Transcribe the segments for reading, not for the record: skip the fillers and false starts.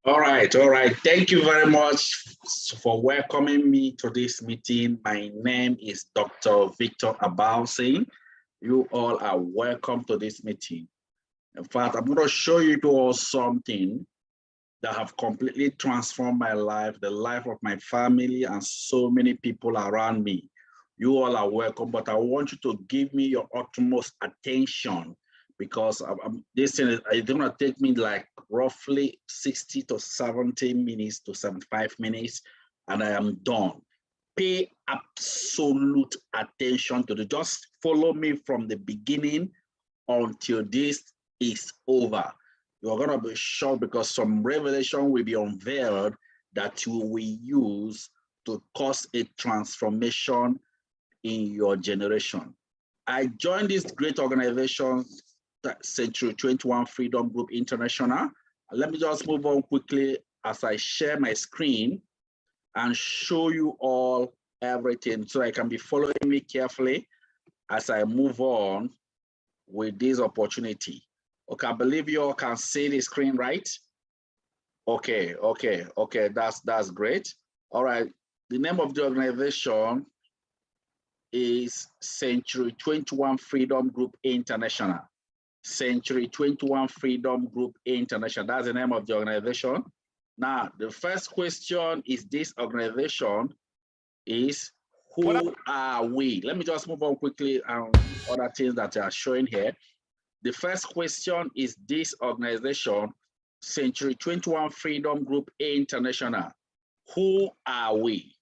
All right, all right. Thank you very much for welcoming me to this meeting. My name is Dr. Victor Abalson. You all are welcome to this meeting. In fact, I'm going to show you all something that have completely transformed my life, the life of my family, and so many people around me. You all are welcome, but I want you to give me your utmost attention because this thing is going to take me like roughly 60 to 70 minutes to 75 minutes, and I am done. Pay absolute attention to it. Just follow me from the beginning until this is over. You're going to be shocked because some revelation will be unveiled that you will use to cause a transformation in your generation. I joined this great organization, Century 21 Freedom Group International. Let me just move on quickly as I share my screen and show you all everything so I can be following me carefully as I move on with this opportunity. Okay, I believe you all can see the screen, right? Okay, that's great. All right, the name of the organization is Century 21 Freedom Group International. Century 21 Freedom Group International, that's the name of the organization. Now, the first question is this organization is, who are we? Let me just move on quickly on other things that are showing here. The first question is this organization, Century 21 Freedom Group International. Who are we?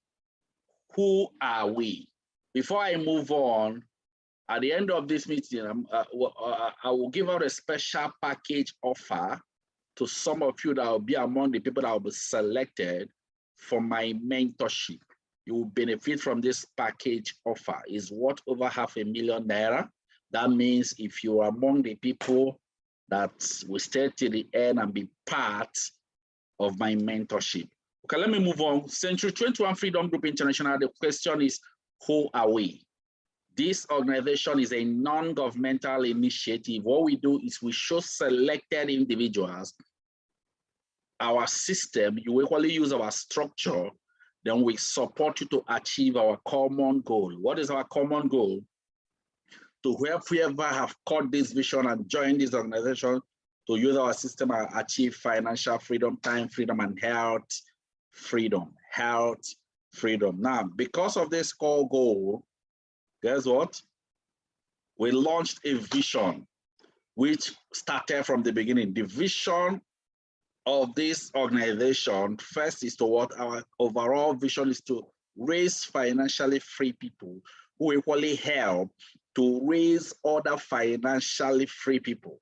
Who are we? Before I move on, at the end of this meeting, I will give out a special package offer to some of you that will be among the people that will be selected for my mentorship. You will benefit from this package offer. It's worth over $500,000. That means if you are among the people that will stay till the end and be part of my mentorship. Okay, let me move on. Century 21 Freedom Group International, the question is, who are we? This organization is a non-governmental initiative. What we do is we show selected individuals our system. You equally use our structure, then we support you to achieve our common goal. What is our common goal? To help whoever have caught this vision and joined this organization to use our system and achieve financial freedom, time freedom, and health freedom. Health freedom. Now, because of this core goal, guess what? We launched a vision which started from the beginning. The vision of this organization, first is to what our overall vision is to raise financially free people who equally help to raise other financially free people.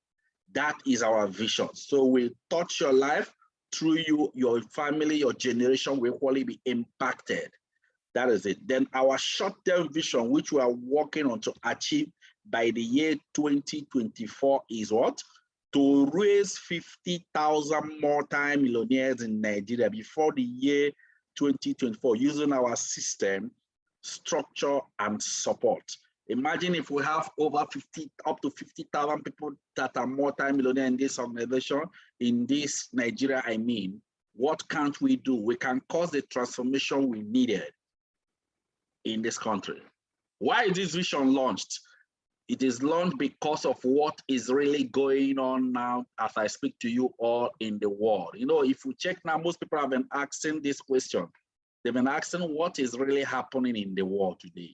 That is our vision. So we touch your life through you, your family, your generation will equally be impacted. That is it. Then our short-term vision, which we are working on to achieve by the year 2024 is what? To raise 50,000 multi-millionaires in Nigeria before the year 2024 using our system, structure, and support. Imagine if we have over up to 50,000 people that are multi-millionaire in this organization, in this Nigeria, I mean, what can't we do? We can cause the transformation we needed in this country. Why is this vision launched? It is launched because of what is really going on now as I speak to you all in the world. You know, if we check now, most people have been asking this question. They've been asking what is really happening in the world today.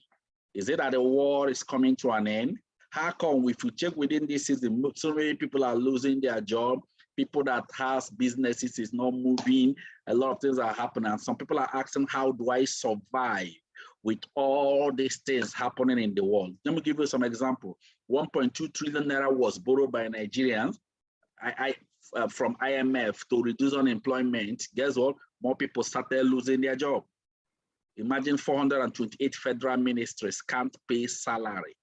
Is it that the war is coming to an end? How come if you check within this system, so many people are losing their job, people that has businesses is not moving, a lot of things are happening. And some people are asking, how do I survive with all these things happening in the world? Let me give you some example. 1.2 trillion naira was borrowed by Nigerians from IMF to reduce unemployment. Guess what? More people started losing their job. Imagine 428 federal ministries can't pay salary.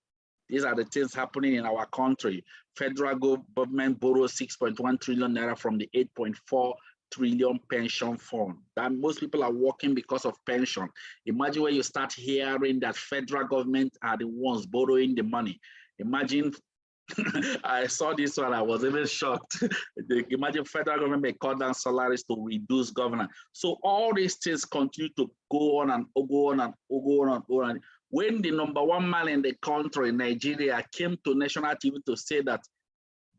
These are the things happening in our country. Federal government borrows 6.1 trillion naira from the 8.4 trillion pension fund. That most people are working because of pension. Imagine when you start hearing that federal government are the ones borrowing the money. Imagine I saw this one, I was even shocked. Imagine federal government may cut down salaries to reduce governance. So all these things continue to go on and go on and go on and go on. When the #1 man in the country, Nigeria, came to national TV to say that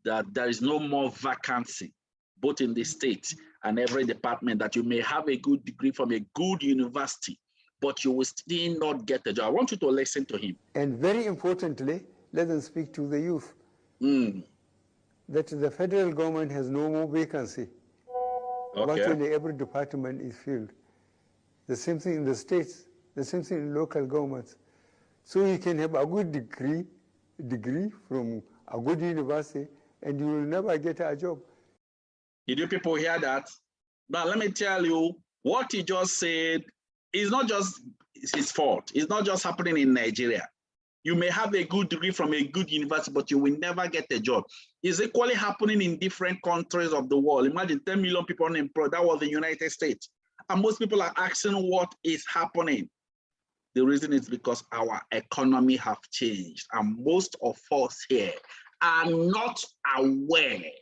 there is no more vacancy, both in the state and every department, that you may have a good degree from a good university, but you will still not get a job. I want you to listen to him. And very importantly, let them speak to the youth. That the federal government has no more vacancy. Okay. Virtually every department is filled. The same thing in the states, the same thing in local governments. So you can have a good degree from a good university, and you will never get a job. Did you people hear that? Now, let me tell you, what he just said is not just his fault. It's not just happening in Nigeria. You may have a good degree from a good university, but you will never get a job. It's equally happening in different countries of the world. Imagine 10 million people unemployed. That was the United States. And most people are asking what is happening. The reason is because our economy have changed. And most of us here are not aware.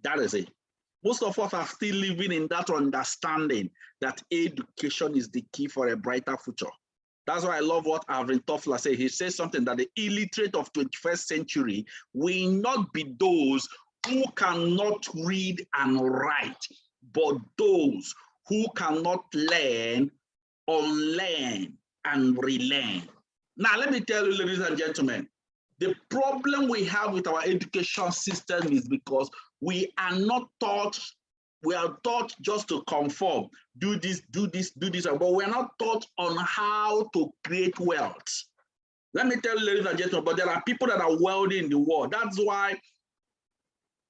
That is it. Most of us are still living in that understanding that education is the key for a brighter future. That's why I love what Alvin Toffler said. He says something that the illiterate of 21st century will not be those who cannot read and write, but those who cannot learn, unlearn, and relearn. Now, let me tell you, ladies and gentlemen, the problem we have with our education system is because we are not taught, we are taught just to conform, do this, but we are not taught on how to create wealth. Let me tell you, ladies and gentlemen, but there are people that are wealthy in the world. That's why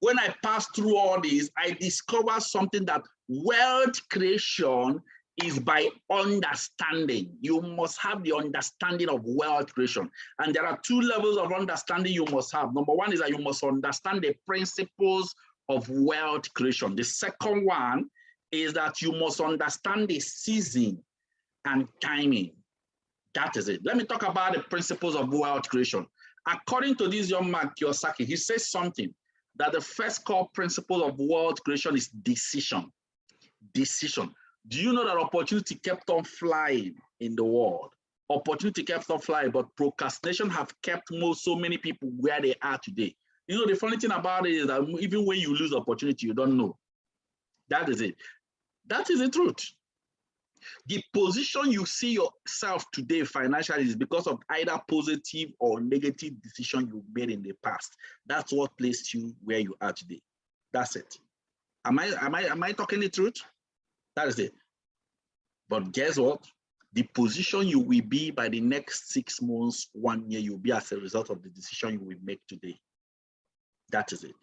when I passed through all this, I discovered something, that wealth creation is by understanding. You must have the understanding of wealth creation. And there are two levels of understanding you must have. Number one is that you must understand the principles of wealth creation. The second one is that you must understand the season and timing. That is it. Let me talk about the principles of wealth creation. According to this young man, Kiyosaki, he says something, that the first core principle of wealth creation is decision. Decision. Do you know that opportunity kept on flying in the world? Opportunity kept on flying, but procrastination have kept so many people where they are today. You know, the funny thing about it is that even when you lose opportunity, you don't know. That is it. That is the truth. The position you see yourself today financially is because of either positive or negative decision you made in the past. That's what placed you where you are today. That's it. Am I talking the truth? That is it. But guess what? The position you will be by the next 6 months, 1 year, you'll be as a result of the decision you will make today. That is it.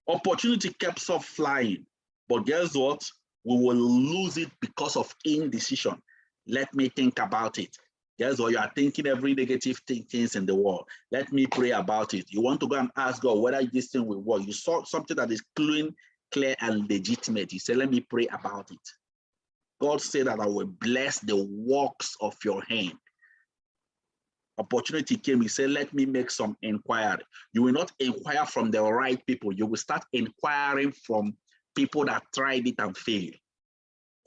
Opportunity kept on flying, but guess what? We will lose it because of indecision. Let me think about it. Guess what? You are thinking every negative things in the world. Let me pray about it. You want to go and ask God whether this thing will work. You saw something that is clean, clear, and legitimate. You say, let me pray about it. God said that I will bless the works of your hand. Opportunity came, he said, let me make some inquiry. You will not inquire from the right people. You will start inquiring from people that tried it and failed.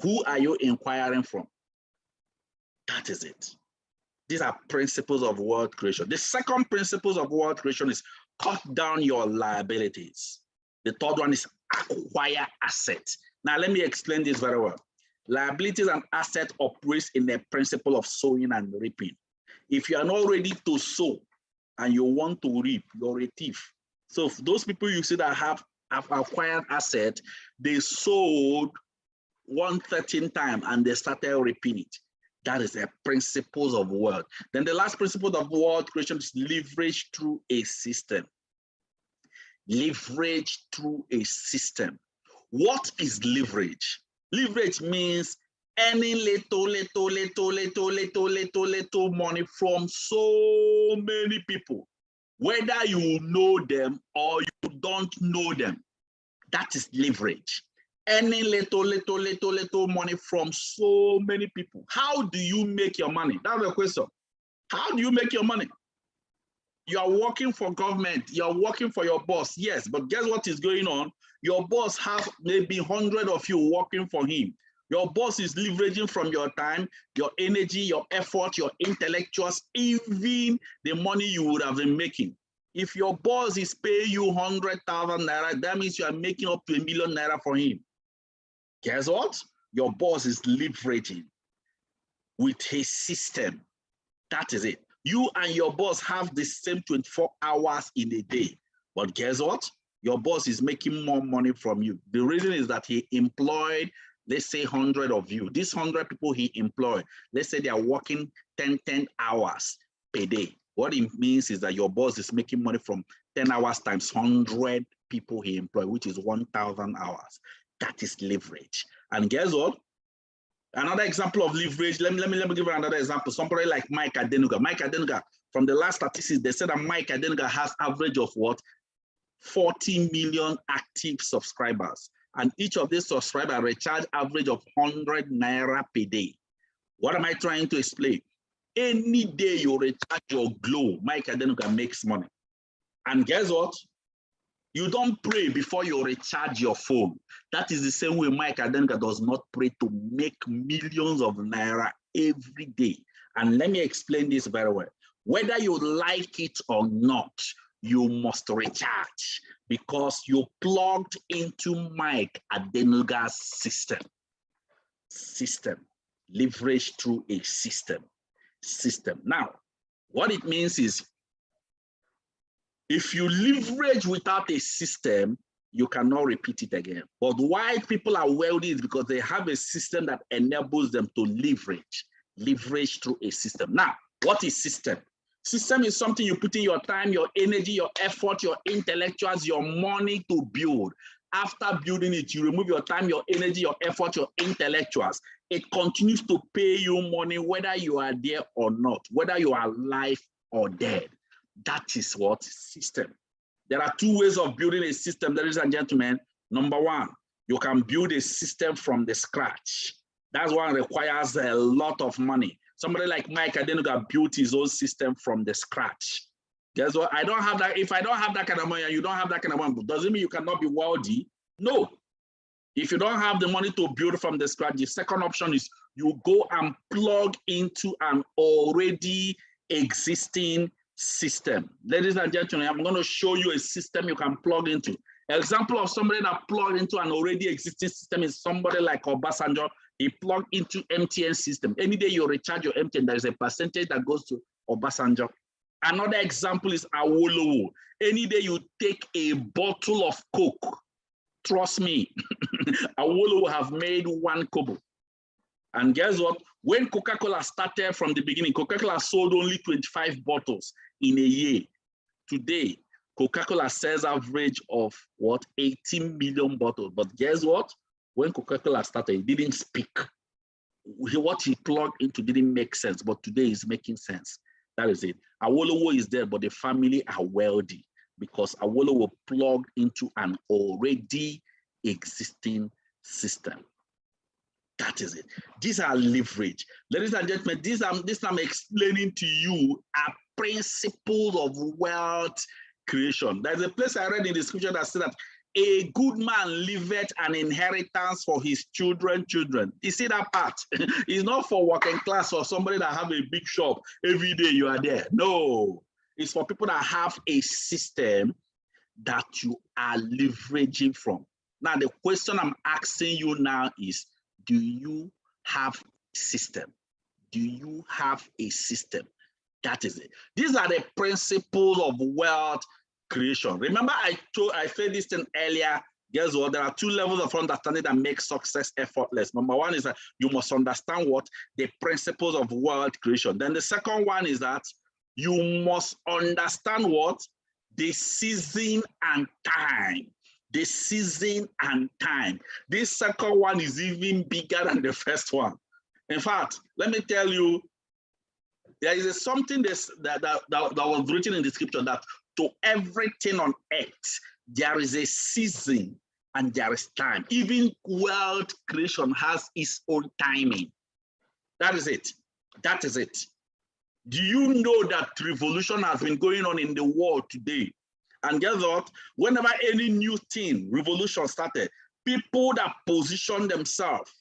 Who are you inquiring from? That is it. These are principles of wealth creation. The second principle of wealth creation is cut down your liabilities. The third one is acquire assets. Now, let me explain this very well. Liabilities and assets operate in the principle of sowing and reaping. If you are not ready to sow and you want to reap, you're a thief. So those people you see that have acquired assets, they sold 1/13 time and they started reaping it. That is a principle of wealth. Then the last principle of wealth creation is leverage through a system. Leverage through a system. What is leverage? Leverage means any little money from so many people, whether you know them or you don't know them. That is leverage. Any little money from so many people. How do you make your money? That's the question. How do you make your money? You are working for government, you are working for your boss, yes, but guess what is going on? Your boss has maybe 100 of you working for him. Your boss is leveraging from your time, your energy, your effort, your intellectuals, even the money you would have been making. If your boss is paying you 100,000 naira, that means you are making up to ₦1 million for him. Guess what? Your boss is leveraging with his system. That is it. You and your boss have the same 24 hours in a day. But guess what? Your boss is making more money from you. The reason is that he employed, let's say 100 of you. These 100 people he employed, let's say they are working 10 hours per day. What it means is that your boss is making money from 10 hours times 100 people he employed, which is 1,000 hours. That is leverage. And guess what? Another example of leverage, let me give you another example. Somebody like Mike Adenuga. Mike Adenuga, from the last statistics, they said that Mike Adenuga has average of what? 40 million active subscribers. And each of these subscribers recharge average of 100 naira per day. What am I trying to explain? Any day you recharge your glow, Mike Adenuga makes money. And guess what? You don't pray before you recharge your phone. That is the same way Mike Adenuga does not pray to make millions of naira every day. And let me explain this very well. Whether you like it or not, you must recharge because you plugged into Mike Adenuga's system. Leverage through a system. Now, what it means is, if you leverage without a system, you cannot repeat it again. But why people are wealthy is because they have a system that enables them to leverage through a system. Now, what is system? System is something you put in your time, your energy, your effort, your intellectuals, your money to build. After building it, you remove your time, your energy, your effort, your intellectuals. It continues to pay you money whether you are there or not, whether you are alive or dead. That is what system. There are two ways of building a system, ladies and gentlemen. Number one, you can build a system from the scratch. That one requires a lot of money. Somebody like Mike Adenuga built his own system from the scratch. Guess what? I don't have that. If I don't have that kind of money and you don't have that kind of money, doesn't mean you cannot be wealthy. No. If you don't have the money to build from the scratch, the second option is you go and plug into an already existing system. Ladies and gentlemen, I'm going to show you a system you can plug into. An example of somebody that plugged into an already existing system is somebody like Obasanjo. He plugged into MTN system. Any day you recharge your MTN, there is a percentage that goes to Obasanjo. Another example is Awolowo. Any day you take a bottle of Coke, trust me, Awolowo have made 1 kobo. And guess what? When Coca-Cola started from the beginning, Coca-Cola sold only 25 bottles in a year. Today, Coca-Cola sells average of what? 18 million bottles. But guess what? When Coca-Cola started, it didn't speak. What he plugged into didn't make sense, but today is making sense. That is it. Awolowo is there, but the family are wealthy because Awolowo plugged into an already existing system. That is it. These are leverage. Ladies and gentlemen, this I'm explaining to you are principles of wealth creation. There's a place I read in the scripture that said that a good man leaveth an inheritance for his children. You see that part? It's not for working class or somebody that have a big shop. Every day you are there. No. It's for people that have a system that you are leveraging from. Now, the question I'm asking you now is, do you have a system? Do you have a system? That is it. These are the principles of wealth creation. Remember, I said this thing earlier. Guess what? There are 2 levels of understanding that make success effortless. Number one is that you must understand what the principles of wealth creation. Then the second one is that you must understand what the season and time. The season and time. This second one is even bigger than the first one. In fact, let me tell you, there is something that was written in the scripture that to everything on earth, there is a season and there is time. Even wealth creation has its own timing. That is it. That is it. Do you know that revolution has been going on in the world today? And guess what? Whenever any new thing, revolution started, people that position themselves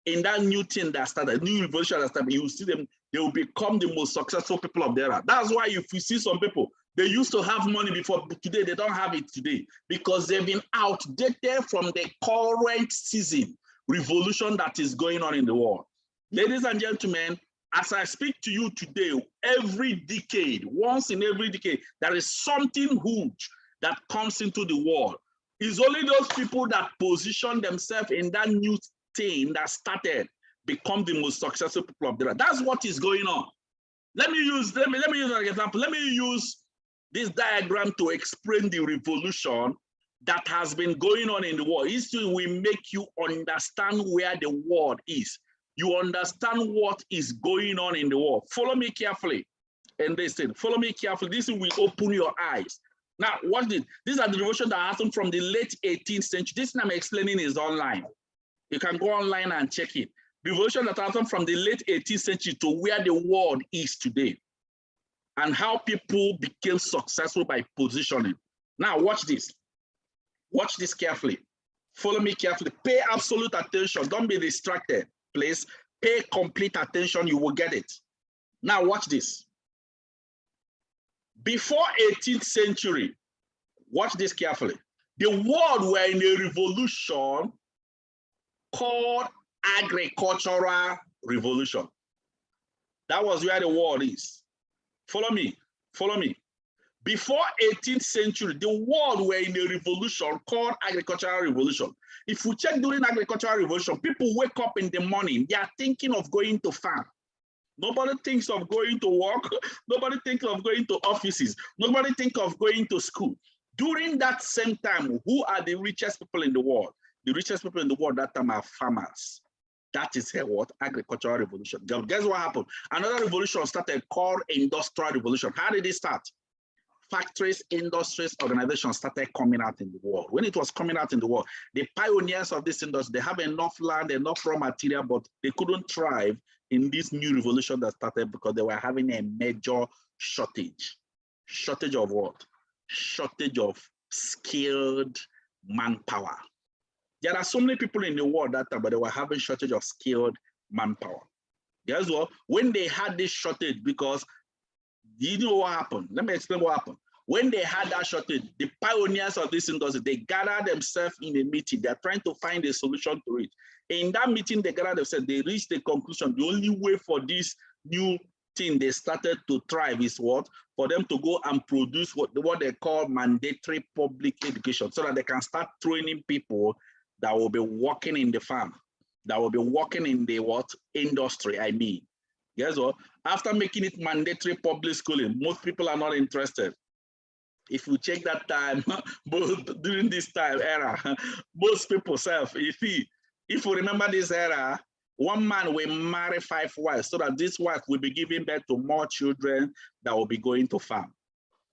in that new thing that started, new revolution that started, you see them, they will become the most successful people of the era. That's why if you see some people, they used to have money before, but today they don't have it today because they've been outdated from the current season revolution that is going on in the world. Ladies and gentlemen, as I speak to you today, every decade, once in every decade, there is something huge that comes into the world. It's only those people that position themselves in that new thing that started become the most successful people of the world. That's what is going on. Let me use an example. Let me use this diagram to explain the revolution that has been going on in the world. History will make you understand where the world is. You understand what is going on in the world. Follow me carefully. And this thing, follow me carefully. This will open your eyes. Now, watch this. These are the revolutions that happened from the late 18th century. This thing I'm explaining is online. You can go online and check it. Revolution that happened from the late 18th century to where the world is today. And how people became successful by positioning. Now, watch this. Watch this carefully. Follow me carefully. Pay absolute attention. Don't be distracted, please. Pay complete attention. You will get it. Now, watch this. Before 18th century, watch this carefully. The world were in a revolution called agricultural revolution. That was where the world is. Follow me, follow me. Before 18th century, the world were in a revolution called agricultural revolution. If we check during agricultural revolution, people wake up in the morning, they are thinking of going to farm. Nobody thinks of going to work. Nobody thinks of going to offices. Nobody thinks of going to school. During that same time, who are the richest people in the world? The richest people in the world that time are farmers. That is what? Agricultural revolution. Guess what happened? Another revolution started called industrial revolution. How did it start? Factories, industries, organizations started coming out in the world. When it was coming out in the world, the pioneers of this industry, they have enough land, enough raw material, but they couldn't thrive in this new revolution that started because they were having a major shortage. Shortage of what? Shortage of skilled manpower. There are so many people in the world that time, but they were having shortage of skilled manpower. Guess what? When they had this shortage, because you know what happened? Let me explain what happened. When they had that shortage, the pioneers of this industry, they gathered themselves in a meeting. They're trying to find a solution to it. In that meeting, they gathered themselves, they reached the conclusion, the only way for this new thing they started to thrive is what? For them to go and produce what they call mandatory public education, so that they can start training people that will be working in the farm, that will be working in the what? Industry, I mean. Guess what? After making it mandatory public schooling, most people are not interested. If you check that time, both during this time era, most people if you remember this era, one man will marry 5 wives so that this wife will be giving birth to more children that will be going to farm.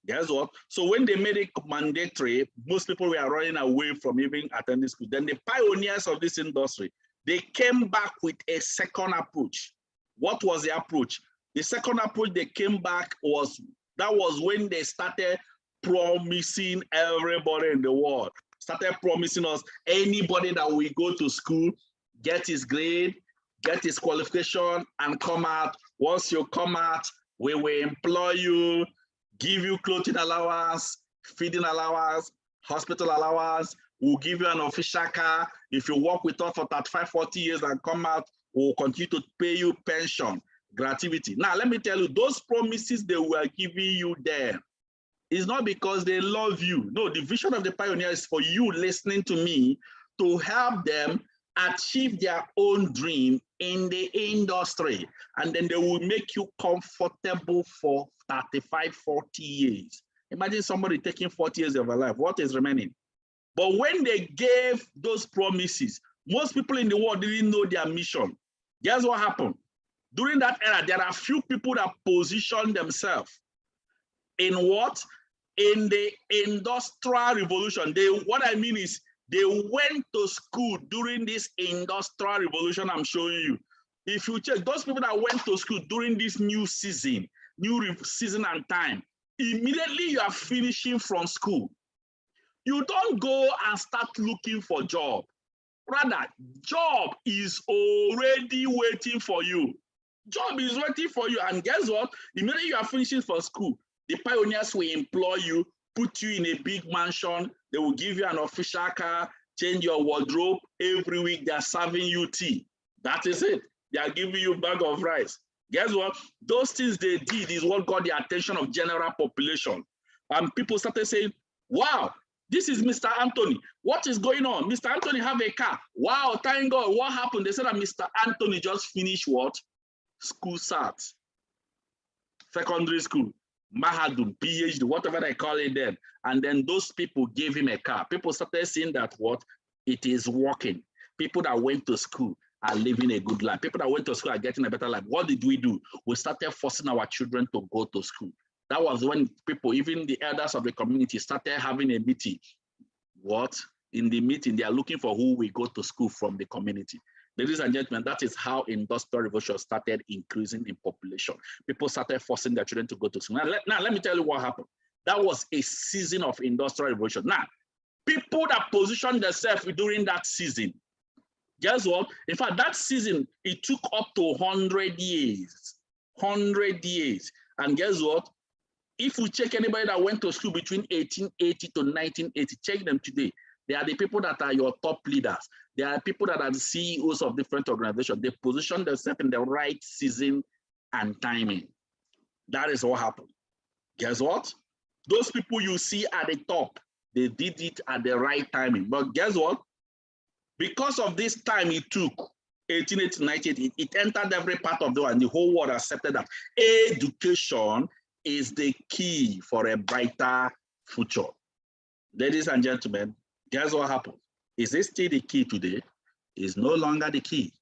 Guess what? So when they made it mandatory, most people were running away from even attending school. Then the pioneers of this industry, they came back with a second approach. What was the approach? The second approach they came back was when they started promising everybody in the world, started promising us anybody that will go to school, get his grade, get his qualification, and come out. Once you come out, we will employ you, give you clothing allowance, feeding allowance, hospital allowance. We'll give you an official car. If you work with us for 35, 40 years and come out, we'll continue to pay you pension, gratuity. Now, let me tell you, those promises they were giving you there is not because they love you. No, the vision of the pioneer is for you listening to me to help them achieve their own dream in the industry. And then they will make you comfortable for 35, 40 years. Imagine somebody taking 40 years of their life. What is remaining? But when they gave those promises, most people in the world didn't know their mission. Guess what happened? During that era, there are few people that positioned themselves in what? In the industrial revolution. What I mean is they went to school during this industrial revolution I'm showing you. If you check, those people that went to school during this new season, season and time, immediately you are finishing from school. You don't go and start looking for job. Rather, job is already waiting for you. Job is waiting for you. And guess what? Immediately you are finishing for school, the pioneers will employ you, put you in a big mansion. They will give you an official car, change your wardrobe. Every week they are serving you tea. That is it. They are giving you a bag of rice. Guess what? Those things they did is what got the attention of general population. And people started saying, wow, this is Mr. Anthony. What is going on? Mr. Anthony have a car. Wow, thank God. What happened? They said that Mr. Anthony just finished what? School SAT. Secondary school. Mahadum, PhD, whatever they call it then. And then those people gave him a car. People started seeing that what? It is working. People that went to school are living a good life. People that went to school are getting a better life. What did we do? We started forcing our children to go to school. That was when people, even the elders of the community, started having a meeting. What? In the meeting, they are looking for who will go to school from the community. Ladies and gentlemen, that is how industrial revolution started increasing in population. People started forcing their children to go to school. Now let me tell you what happened. That was a season of industrial revolution. Now, people that positioned themselves during that season, guess what? In fact, that season, it took up to 100 years. 100 years. And guess what? If we check anybody that went to school between 1880 to 1980, check them today. They are the people that are your top leaders. They are people that are the CEOs of different organizations. They position themselves in the right season and timing. That is what happened. Guess what? Those people you see at the top, they did it at the right timing. But guess what? Because of this time it took, 1880 to 1980, it entered every part of the world, and the whole world accepted that education is the key for a brighter future. Ladies and gentlemen, guess what happened? Is it still the key today? It's no longer the key,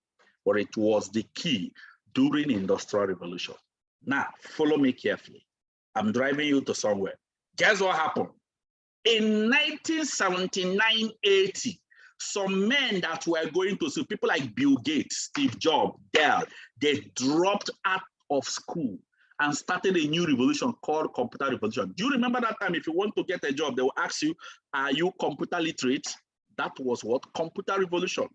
but it was the key during the Industrial Revolution. Now, follow me carefully. I'm driving you to somewhere. Guess what happened? In 1979-80, some men that were going to school, people like Bill Gates, Steve Jobs, Dell, they dropped out of school and started a new revolution called computer revolution. Do you remember that time? If you want to get a job, they will ask you, are you computer literate? That was what? Computer revolution.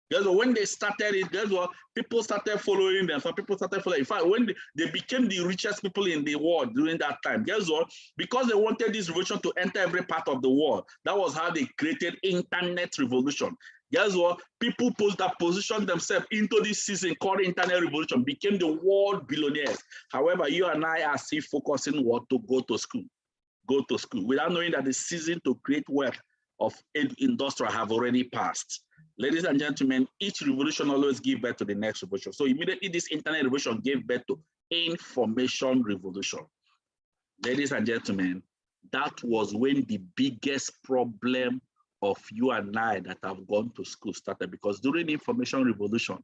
Guess what? When they started it, guess what? People started following them. Some people started following. In fact, when they became the richest people in the world during that time, guess what? Because they wanted this revolution to enter every part of the world. That was how they created internet revolution. Guess what? People that positioned themselves into this season called internet revolution became the world billionaires. However, you and I are still focusing what? To go to school. Go to school without knowing that the season to create wealth of industrial have already passed. Ladies and gentlemen, each revolution always gives birth to the next revolution. So immediately this internet revolution gave birth to information revolution. Ladies and gentlemen, that was when the biggest problem of you and I that have gone to school started, because during the information revolution,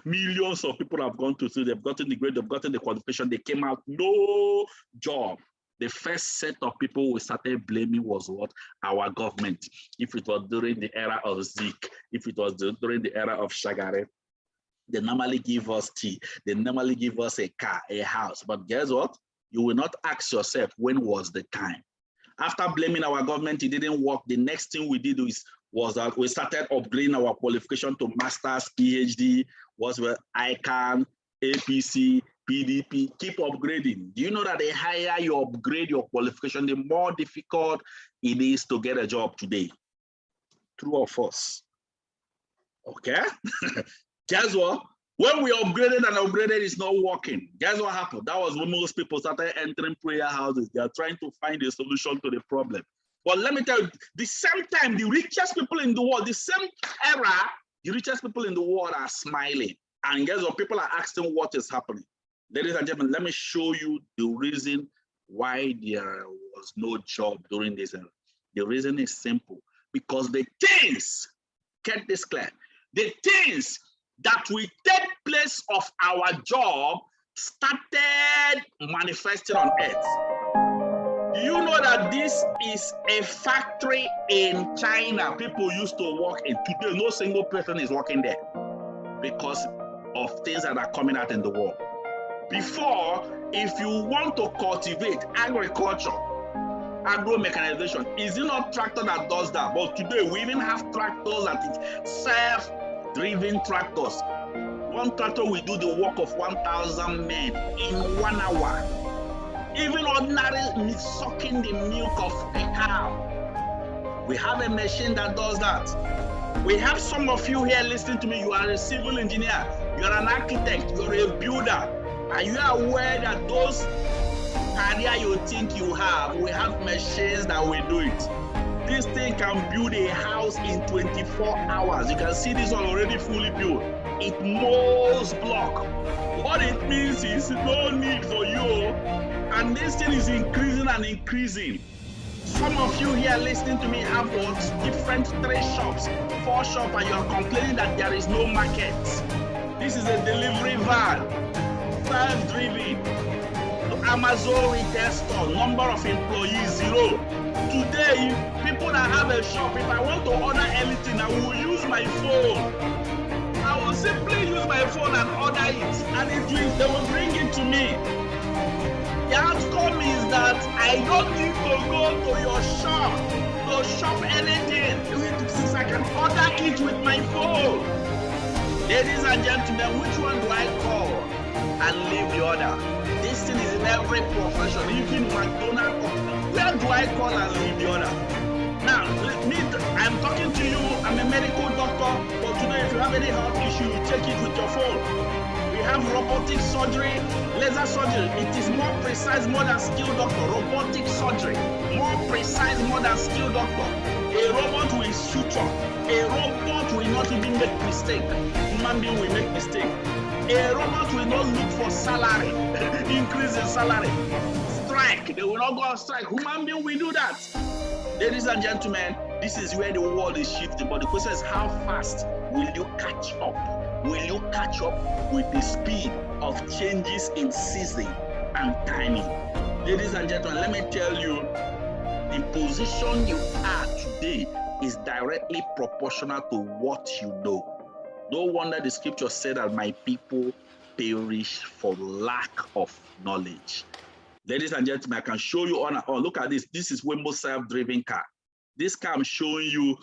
millions of people have gone to school, they've gotten the grade, they've gotten the qualification, they came out, no job. The first set of people we started blaming was what? Our government. If it was during the era of Zeke, if it was during the era of Shagari, they normally give us tea. They normally give us a car, a house. But guess what? You will not ask yourself, when was the time? After blaming our government, it didn't work. The next thing we did was that we started upgrading our qualification to master's, PhD, ICANN, APC, PDP, keep upgrading. Do you know that the higher you upgrade your qualification, the more difficult it is to get a job today? True or false? Okay. Guess what? When we upgraded and upgraded, it's not working. Guess what happened? That was when most people started entering prayer houses. They are trying to find a solution to the problem. But let me tell you, the same time, the richest people in the world, the same era, the richest people in the world are smiling. And guess what? People are asking what is happening. Ladies and gentlemen, let me show you the reason why there was no job during this era. The reason is simple. Because the things, get this clear, the things that will take place of our job started manifesting on earth. Do you know that this is a factory in China people used to work in? Today, no single person is working there because of things that are coming out in the world. Before, if you want to cultivate agriculture, agro-mechanization, is it not tractor that does that? But today we even have tractors that is self-driven tractors. One tractor will do the work of 1,000 men in 1 hour. Even ordinary sucking the milk of a cow, we have a machine that does that. We have some of you here listening to me. You are a civil engineer, you are an architect, you are a builder. Are you aware that those career you think you have, we have machines that will do it? This thing can build a house in 24 hours. You can see this one already fully built. It molds block. What it means is no need for you, and this thing is increasing and increasing. Some of you here listening to me have what? Different 3 shops, 4 shops, and you're complaining that there is no market. This is a delivery van, self-driven. Amazon retail store, number of employees 0. Today, people that have a shop, if I want to order anything, I will use my phone. I will simply use my phone and order it, and they will bring it to me. The outcome is that I don't need to go to your shop to shop anything, since I can order it with my phone. Ladies and gentlemen, which one do I call and leave the other? This thing is in every profession, even McDonald's. Where do I call and leave the other? Now, I'm talking to you, I'm a medical doctor, but today if you have any health issue, you take it with your phone. We have robotic surgery, laser surgery. It is more precise, more than skilled doctor. Robotic surgery, more precise, more than skilled doctor. A robot will suture. A robot will not even make mistake. Human being will make mistake. A robot will not look for salary, increase in salary. Strike, they will not go on strike. Human being will do that. Ladies and gentlemen, this is where the world is shifting. But the question is, how fast will you catch up? Will you catch up with the speed of changes in season and timing? Ladies and gentlemen, let me tell you, the position you are today is directly proportional to what you know. No wonder the scripture said that my people perish for lack of knowledge. Ladies and gentlemen, I can show you on. Oh, look at this. This is Waymo self-driven car. This car I'm showing you,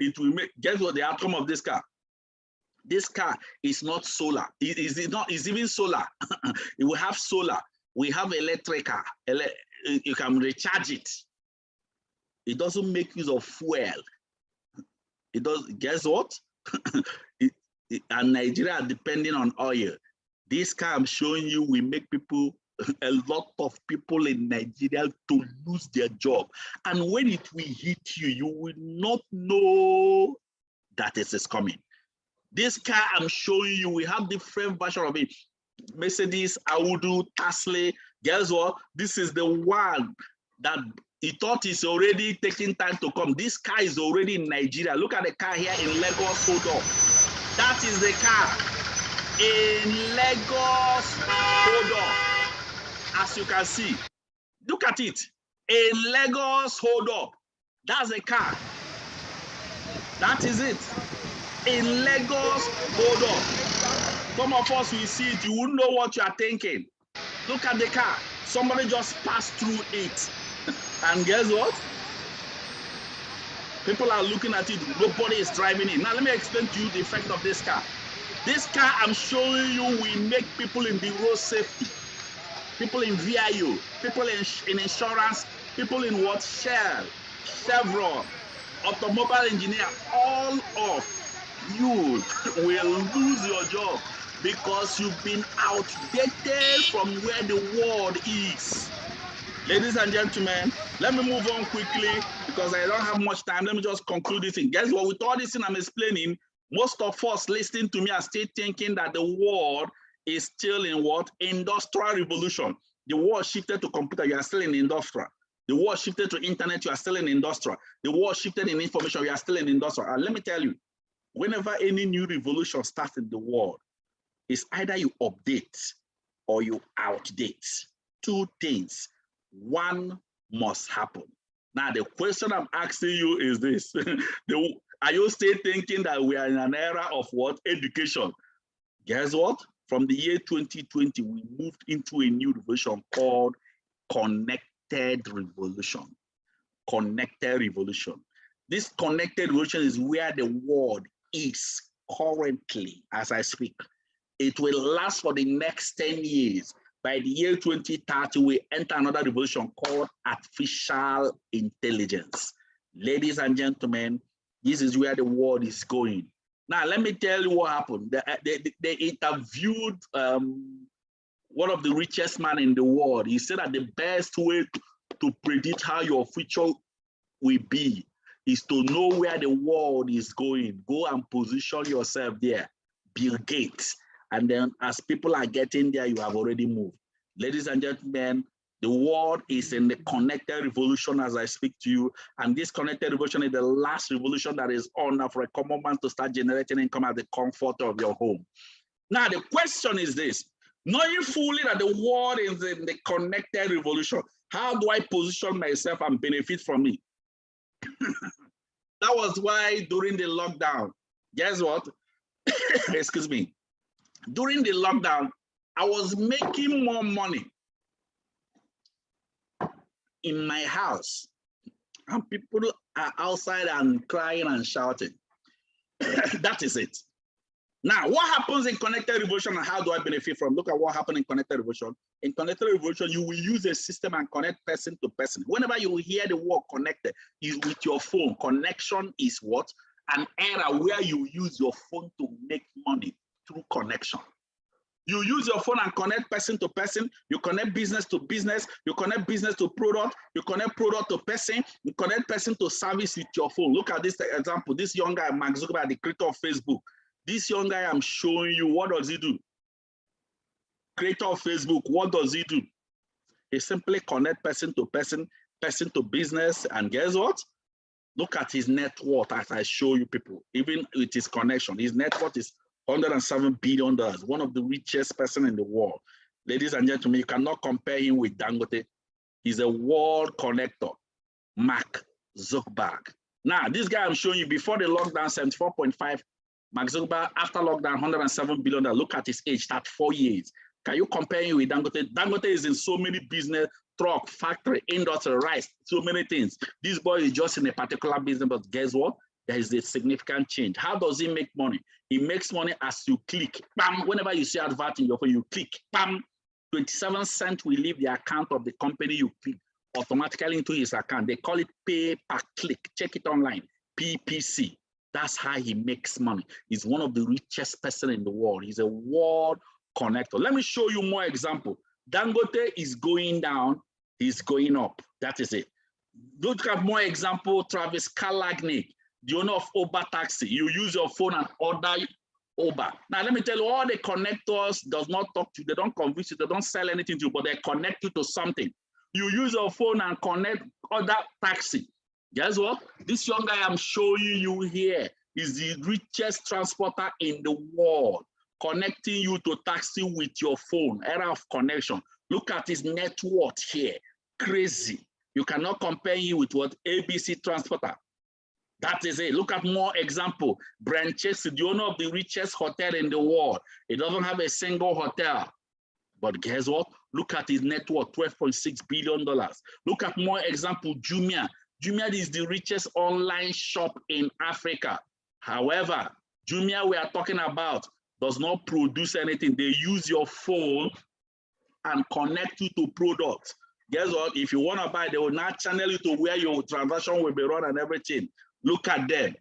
it will make, guess what the outcome of this car? This car is not solar. It is even solar. It will have solar. We have electric car. You can recharge it. It doesn't make use of fuel. It does. Guess what? And Nigeria, depending on oil. This car I'm showing you will make people, a lot of people in Nigeria, to lose their job. And when it will hit you, you will not know that it is coming. This car I'm showing you, we have different versions of it. Mercedes, Audi, Tesla. Guess what? This is the one that he thought is already taking time to come. This car is already in Nigeria. Look at the car here in Lagos. Hold up. That is the car in Lagos. Hold up. As you can see, look at it. In Lagos. Hold up. That's the car. That is it. In Lagos. Hold up. Some of us will see it. You wouldn't know what you are thinking. Look at the car. Somebody just passed through it. And guess what? People are looking at it. Nobody is driving it. Now let me explain to you the effect of this car. This car I'm showing you will make people in the road safety, people in VIU, people in insurance, people in what? Shell, Chevron, automobile engineer, all of you will lose your job because you've been outdated from where the world is. Ladies and gentlemen, let me move on quickly because I don't have much time. Let me just conclude this thing. Guess what? With all this thing I'm explaining, most of us listening to me are still thinking that the world is still in what? Industrial revolution. The world shifted to computer, you are still in industrial. The world shifted to internet, you are still in industrial. The world shifted in information, you are still in industrial. And let me tell you, whenever any new revolution starts in the world, it's either you update or you outdate. Two things. One must happen. Now, the question I'm asking you is this. Are you still thinking that we are in an era of what? Education. Guess what? From the year 2020, we moved into a new revolution called connected revolution. Connected revolution. This connected revolution is where the world is currently as I speak. It will last for the next 10 years. By the year 2030, we enter another revolution called artificial intelligence. Ladies and gentlemen, this is where the world is going. Now, let me tell you what happened. They interviewed one of the richest men in the world. He said that the best way to predict how your future will be is to know where the world is going. Go and position yourself there. Bill Gates. And then as people are getting there, you have already moved. Ladies and gentlemen, the world is in the connected revolution as I speak to you. And this connected revolution is the last revolution that is on now for a common man to start generating income at the comfort of your home. Now, the question is this: knowing fully that the world is in the connected revolution, how do I position myself and benefit from it? That was why during the lockdown, guess what? Excuse me. During the lockdown, I was making more money in my house, and people are outside and crying and shouting. That is it. Now, what happens in connected revolution and how do I benefit from? Look at what happened in connected revolution. In connected revolution, you will use a system and connect person to person. Whenever you hear the word connected, is with your phone. Connection is what? An era where you use your phone to make money through connection. You use your phone and connect person to person. You connect business to business. You connect business to product. You connect product to person. You connect person to service with your phone. Look at this example. This young guy, Mark Zuckerberg, the creator of Facebook. This young guy I'm showing you, what does he do? Creator of Facebook, what does he do? He simply connect person to person, person to business, and guess what? Look at his net worth as I show you people. Even with his connection, his net worth is $107 billion, one of the richest person in the world. Ladies and gentlemen, you cannot compare him with Dangote. He's a world connector, Mark Zuckerberg. Now, this guy I'm showing you before the lockdown, 74.5. Mark Zuckerberg, after lockdown, $107 billion. Look at his age, that 4 years. Can you compare him with Dangote? Dangote is in so many business, truck, factory, industry, rice, so many things. This boy is just in a particular business, but guess what? There is a significant change. How does he make money? He makes money as you click. Bam! Whenever you see advert in your phone, you click. Bam! 27 cents will leave the account of the company you click automatically into his account. They call it pay per click. Check it online. PPC. That's how he makes money. He's one of the richest person in the world. He's a world connector. Let me show you more example. Dangote is going down. He's going up. That is it. Look at more example. Travis Kalanick, the owner of Uber Taxi. You use your phone and order Uber. Now, let me tell you, all the connectors does not talk to you. They don't convince you. They don't sell anything to you, but they connect you to something. You use your phone and connect other taxi. Guess what? This young guy I'm showing you here is the richest transporter in the world, connecting you to taxi with your phone, era of connection. Look at his net worth here. Crazy. You cannot compare him with what? ABC Transporter. That is it. Look at more example. Brand Chase, the owner of the richest hotel in the world. He doesn't have a single hotel. But guess what? Look at his net worth, $12.6 billion. Look at more example, Jumia. Jumia is the richest online shop in Africa. However, Jumia we are talking about does not produce anything. They use your phone and connect you to products. Guess what? If you want to buy, they will now channel you to where your transaction will be run and everything. Look at them.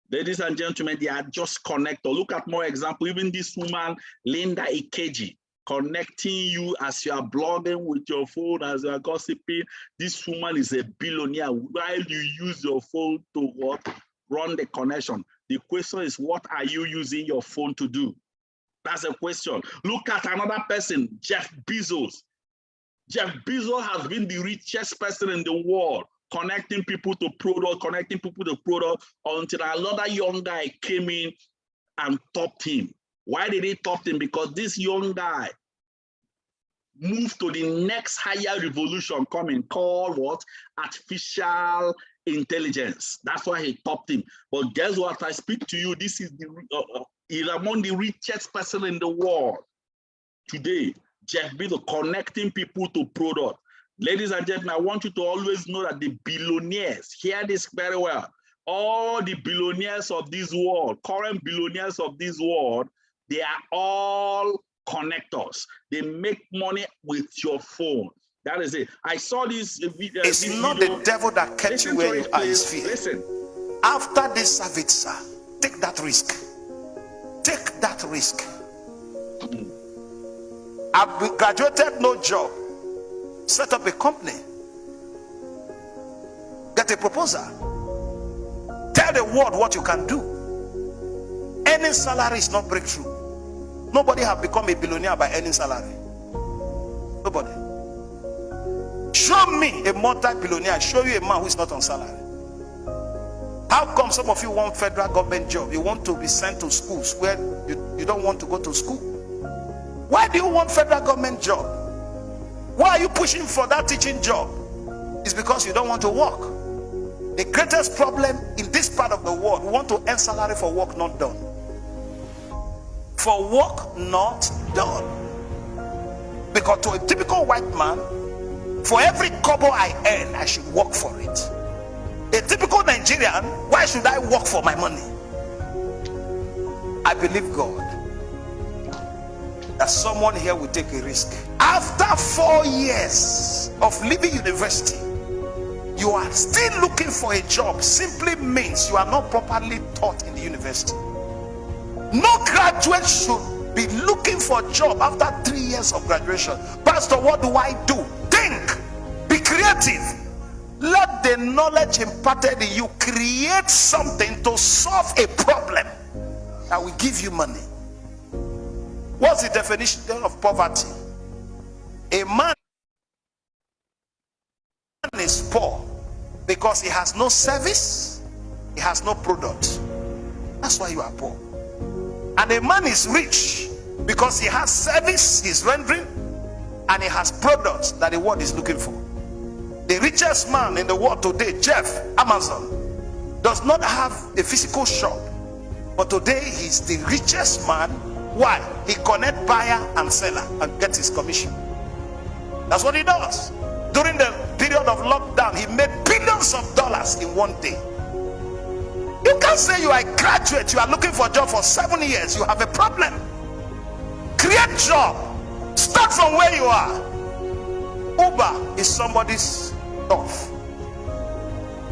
Ladies and gentlemen, they are just connected. Look at more example. Even this woman, Linda Ikeji, connecting you as you are blogging with your phone, as you are gossiping. This woman is a billionaire while you use your phone to what? Run the connection. The question is, what are you using your phone to do? That's a question. Look at another person, Jeff Bezos. Jeff Bezos has been the richest person in the world, connecting people to product, until another young guy came in and topped him. Why did he top him? Because this young guy moved to the next higher revolution coming, called what? Artificial intelligence. That's why he topped him. But guess what? I speak to you. This is he's among the richest person in the world. today, Jeff Bezos connecting people to product. Ladies and gentlemen, I want you to always know that the billionaires, hear this very well, all the billionaires of this world, current billionaires of this world, they are all connectors. They make money with your phone. That is it. I saw this video. It's not the devil that kept you where you are, it's fear. Listen. After this service, sir, take that risk. Take that risk. I've graduated, no job. Set up a company. Get a proposal. Tell the world what you can do. Earning salary is not breakthrough. Nobody have become a billionaire by earning salary. Nobody. Show me a multi-billionaire. Show you a man who is not on salary. How come some of you want federal government job? You want to be sent to schools where you don't want to go to school. Why do you want federal government job? Why are you pushing for that teaching job? It's because you don't want to work. The greatest problem in this part of the world, we want to earn salary for work not done. For work not done. Because to a typical white man, for every kobo I earn, I should work for it. A typical Nigerian, why should I work for my money? I believe God that someone here will take a risk. After 4 years of leaving university, you are still looking for a job, simply means you are not properly taught in the university. No graduate should be looking for a job after 3 years of graduation. Pastor, what do I do? Think, be creative. Let the knowledge imparted in you create something to solve a problem that will give you money. What's the definition of poverty? A man is poor because he has no service, he has no product. That's why you are poor. And a man is rich because he has service he's rendering and he has products that the world is looking for. The richest man in the world today, Jeff Amazon, does not have a physical shop, but today he's the richest man. Why? He connects buyer and seller and gets his commission. That's what he does. During the period of lockdown, he made billions of dollars in one day. You can't say you are a graduate, you are looking for a job for 7 years, you have a problem. Create job. Start from where you are. Uber is somebody's stuff.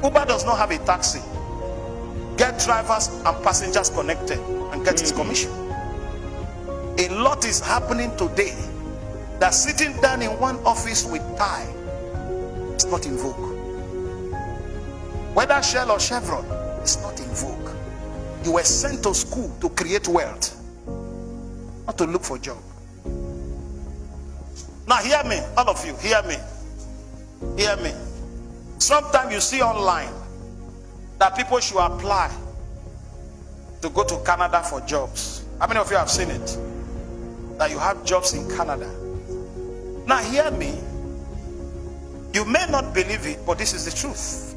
Uber does not have a taxi. Get drivers and passengers connected and get his commission. A lot is happening today that sitting down in one office with tie is not in vogue. Whether Shell or Chevron, it's not in vogue. You were sent to school to create wealth, not to look for a job. Now hear me, all of you, hear me. Hear me. Sometimes you see online that people should apply to go to Canada for jobs. How many of you have seen it? That you have jobs in Canada. Now hear me. You may not believe it, but this is the truth.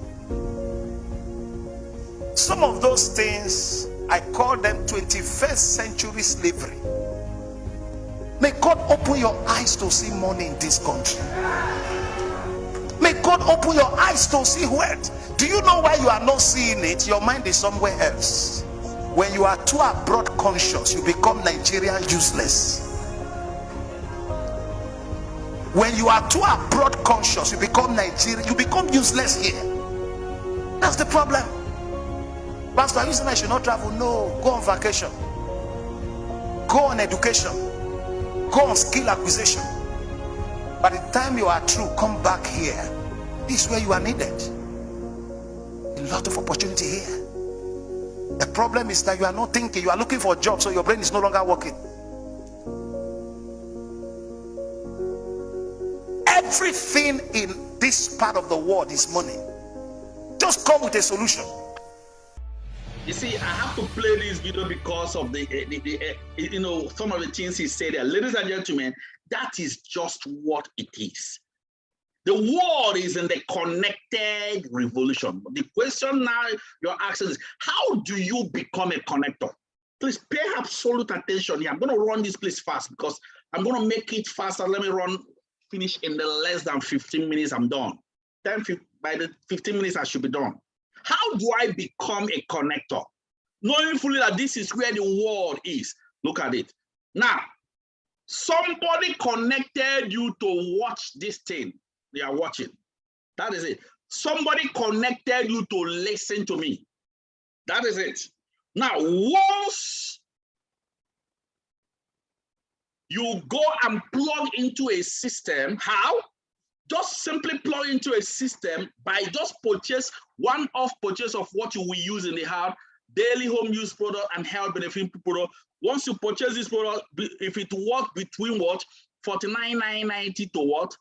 Some of those things, I call them 21st century slavery. May God open your eyes to see money in this country. May God open your eyes to see wealth. Do you know why you are not seeing it? Your mind is somewhere else. When you are too abroad conscious, you become Nigerian useless. When you are too abroad conscious, you become Nigerian, you become useless here. That's the problem. Pastor, are you saying I should not travel? No, go on vacation. Go on education. Go on skill acquisition. By the time you are through, come back here. This is where you are needed. A lot of opportunity here. The problem is that you are not thinking, you are looking for a job, so your brain is no longer working. Everything in this part of the world is money. Just come with a solution. You see, I have to play this video because of the some of the things he said there. Ladies and gentlemen, that is just what it is. The world is in the connected revolution. The question now you're asking is, how do you become a connector? Please pay absolute attention here. I'm going to run this place fast because I'm going to make it faster. Let me finish in the less than 15 minutes. I'm done. By the 15 minutes, I should be done. How do I become a connector? Knowing fully that this is where the world is. Look at it. Now, somebody connected you to watch this thing they are watching. That is it. Somebody connected you to listen to me. That is it. Now, once you go and plug into a system, how? Just simply plug into a system by just one-off purchase of what you will use in the house, daily home use product and health benefit product. Once you purchase this product, if it works between what? 49,990 to what?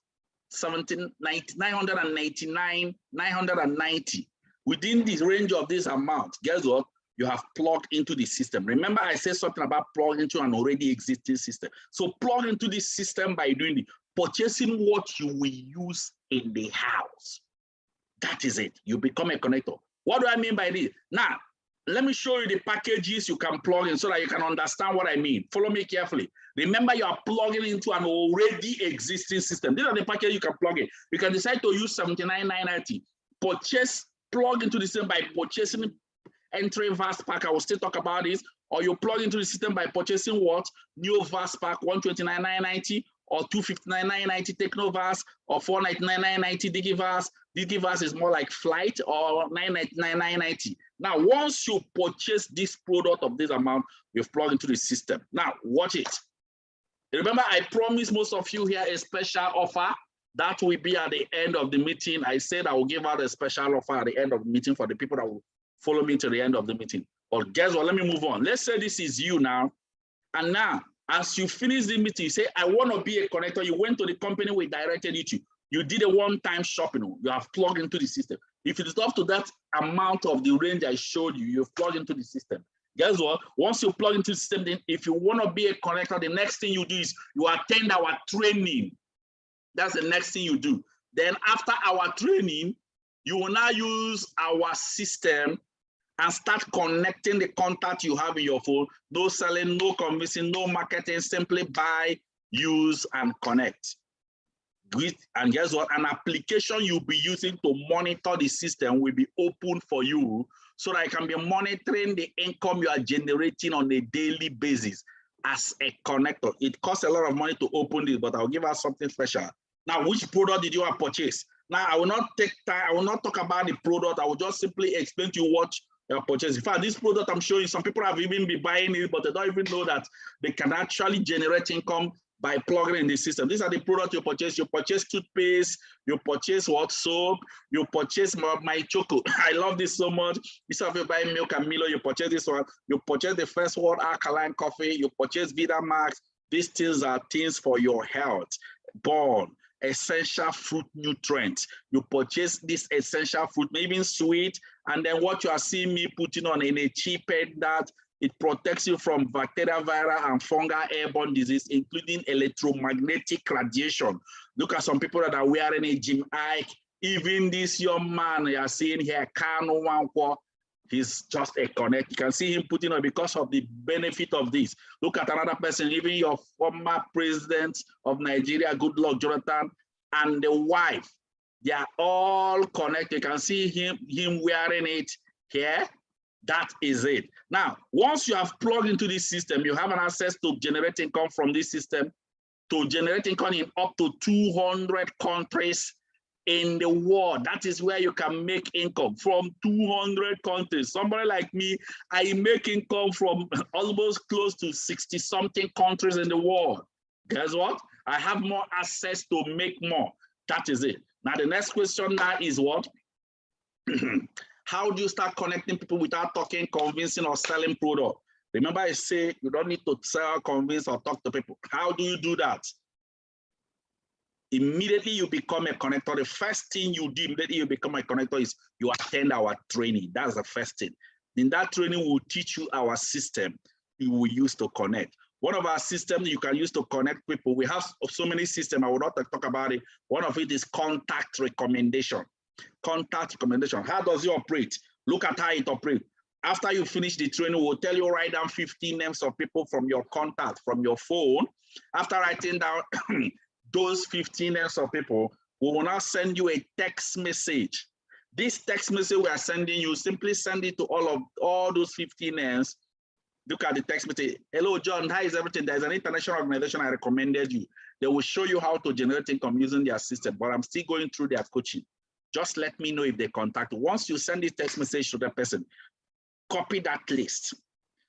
990. Within the range of this amount, guess what? You have plugged into the system. Remember, I said something about plug into an already existing system. So plug into this system by doing the purchasing what you will use in the house. That is it. You become a connector. What do I mean by this? Now, let me show you the packages you can plug in so that you can understand what I mean. Follow me carefully. Remember, you are plugging into an already existing system. These are the packages you can plug in. You can decide to use 79,990. Plug into the system by purchasing entry vast pack. I will still talk about this. Or you plug into the system by purchasing what? New vast pack 129,990 or 259,990 techno vast or 499,990 digivast. Digivast is more like flight or 999,990. Now, once you purchase this product of this amount, you've plugged into the system. Now, watch it. Remember, I promised most of you here a special offer. That will be at the end of the meeting. I said I will give out a special offer at the end of the meeting for the people that will follow me to the end of the meeting. But guess what? Let me move on. Let's say this is you now. And now, as you finish the meeting, you say, I want to be a connector. You went to the company we directed you to. You did a one-time shopping. You have plugged into the system. If it is up to that amount of the range I showed you, you've plugged into the system. Guess what? Once you plug into the system, then if you want to be a connector, the next thing you do is you attend our training. That's the next thing you do. Then after our training, you will now use our system and start connecting the contact you have in your phone. No selling, no convincing, no marketing, simply buy, use, and connect. And guess what? An application you'll be using to monitor the system will be open for you so that I can be monitoring the income you are generating on a daily basis as a connector. It costs a lot of money to open this, but I'll give us something special. Now, which product did you purchase? Now, I will not take time. I will not talk about the product. I will just simply explain to you what you purchase. In fact, this product I'm showing, some people have even been buying it, but they don't even know that they can actually generate income by plugging in the system. These are the products you purchase. You purchase toothpaste, you purchase what? Soap, you purchase my choco. I love this so much. Instead of you buying milk and Milo, you purchase this one. You purchase the First World Alkaline Coffee, you purchase Vitamax. These things are things for your health. Born. Essential fruit nutrients. You purchase this essential fruit, maybe sweet, and then what you are seeing me putting on in a cheap that it protects you from bacterial, viral, and fungal airborne disease, including electromagnetic radiation. Look at some people that are wearing a Jim Ike. Even this young man you are seeing here, Kano Wankwo, he's just a connect. You can see him putting on because of the benefit of this. Look at another person, even your former president of Nigeria, Goodluck Jonathan, and the wife. They are all connected. You can see him wearing it here. That is it. Now, once you have plugged into this system, you have an access to generate income from this system, to generate income in up to 200 countries in the world. That is where you can make income from 200 countries. Somebody like me, I make income from almost close to 60-something countries in the world. Guess what? I have more access to make more. That is it. Now, the next question now is what? How do you start connecting people without talking, convincing, or selling product? Remember, I say you don't need to sell, convince, or talk to people. How do you do that? Immediately you become a connector. The first thing you do immediately you become a connector is you attend our training. That's the first thing. In that training, we'll teach you our system you will use to connect. One of our systems you can use to connect people. We have so many systems. I will not talk about it. One of it is contact recommendation. Contact recommendation. How does it operate? Look at how it operates. After you finish the training, we'll tell you write down 15 names of people from your contact, from your phone. After writing down those 15 names of people, we will now send you a text message. This text message we are sending you, simply send it to all those 15 names. Look at the text message. Hello, John. How is everything? There's an international organization I recommended you. They will show you how to generate income using their system, but I'm still going through their coaching. Just let me know if they contact you. Once you send this text message to the person, copy that list,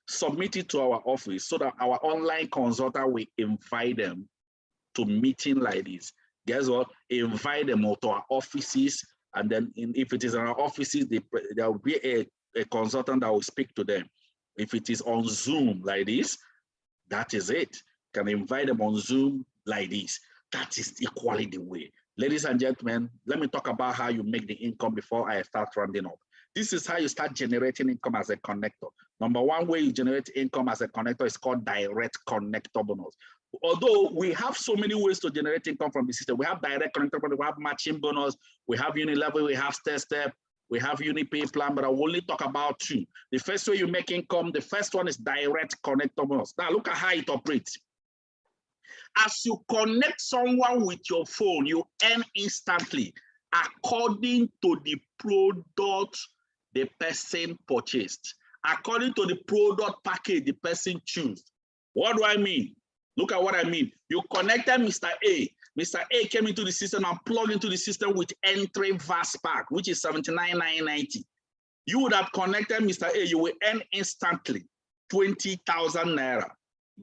submit it to our office so that our online consultant will invite them to meeting like this. Guess what? Invite them to our offices, and then if it is in our offices, there will be a consultant that will speak to them. If it is on Zoom like this, that is it. Can invite them on Zoom like this. That is equally the way. Ladies and gentlemen, let me talk about how you make the income before I start rounding up. This is how you start generating income as a connector. Number one way you generate income as a connector is called direct connector bonus. Although we have so many ways to generate income from the system, we have direct connector bonus, we have matching bonus, we have Unilevel, we have step, we have UniPay plan, but I will only talk about two. The first way you make income, the first one is direct connector bonus. Now look at how it operates. As you connect someone with your phone, you earn instantly according to the product the person purchased, according to the product package the person chose. What do I mean? Look at what I mean. You connected Mr. A. Mr. A came into the system and plugged into the system with entry VAS pack, which is $79,990. You would have connected Mr. A, you will earn instantly 20,000 naira.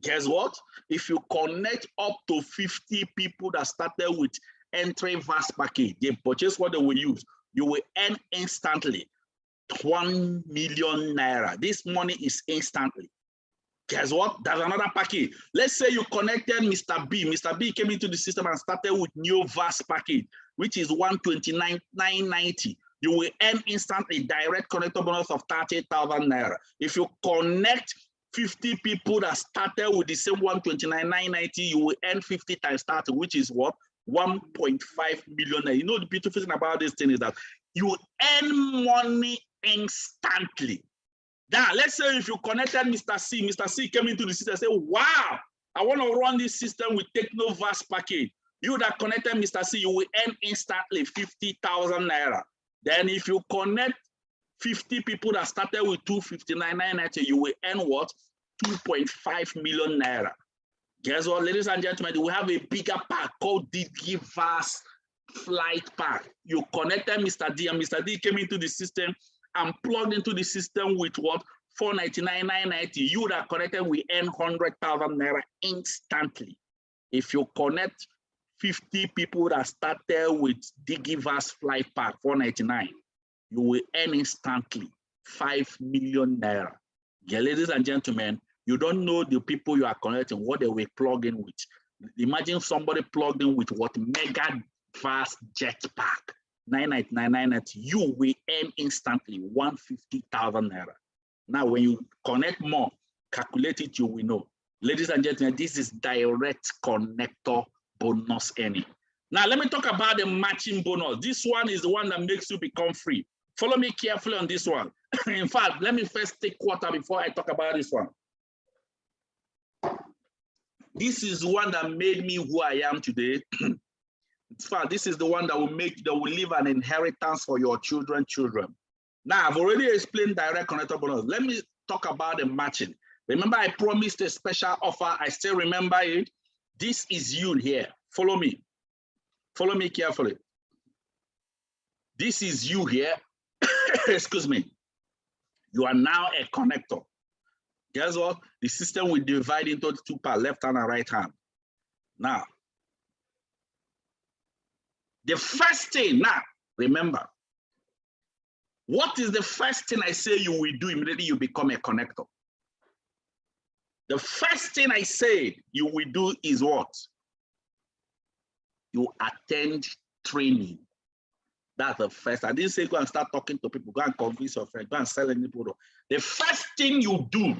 Guess what? If you connect up to 50 people that started with entry VAS package, they purchase what they will use, you will earn instantly 1 million naira. This money is instantly. Guess what? There's another package. Let's say you connected Mr. B. Mr. B came into the system and started with new VAS package, which is 129,990. You will earn instantly direct connector bonus of 30,000 naira. If you connect 50 people that started with the same 129,990, you will earn 50 times 30, which is what? 1.5 million. You know, the beautiful thing about this thing is that you earn money instantly. Now, let's say if you connected Mr. C, Mr. C came into the system and said, wow, I want to run this system with Techno VAS package. You that connected Mr. C, you will earn instantly 50,000 naira. Then if you connect 50 people that started with 259,990, you will earn what? 2.5 million naira. Guess what, ladies and gentlemen, we have a bigger pack called the VAS Flight Pack. You connected Mr. D, and Mr. D came into the system and plugged into the system with what? 499,990. You that connected, we earn 100,000 naira instantly. If you connect 50 people that started with DigiVas Flight Pack 499, you will earn instantly 5 million naira. Yeah, ladies and gentlemen, you don't know the people you are connecting, what they will plug in with. Imagine somebody plugged in with what? Mega Fast Jet Pack 999,990. You will earn instantly 150,000 naira. Now, when you connect more, calculate it, you will know. Ladies and gentlemen, this is direct connector bonus earning. Now, let me talk about the matching bonus. This one is the one that makes you become free. Follow me carefully on this one. In fact, let me first take quarter before I talk about this one. This is the one that made me who I am today. In fact, this is the one that will leave an inheritance for your children. Now, I've already explained direct connector bonus. Let me talk about the matching. Remember, I promised a special offer. I still remember it. This is you here. Follow me. Follow me carefully. This is you here. Excuse me. You are now a connector. Guess what? The system will divide into two parts, left hand and right hand. Now, the first thing, now, remember, what is the first thing I say you will do immediately you become a connector? The first thing I say you will do is what? You attend training. That's the first. I didn't say go and start talking to people, go and convince your friends, go and sell any product. The first thing you do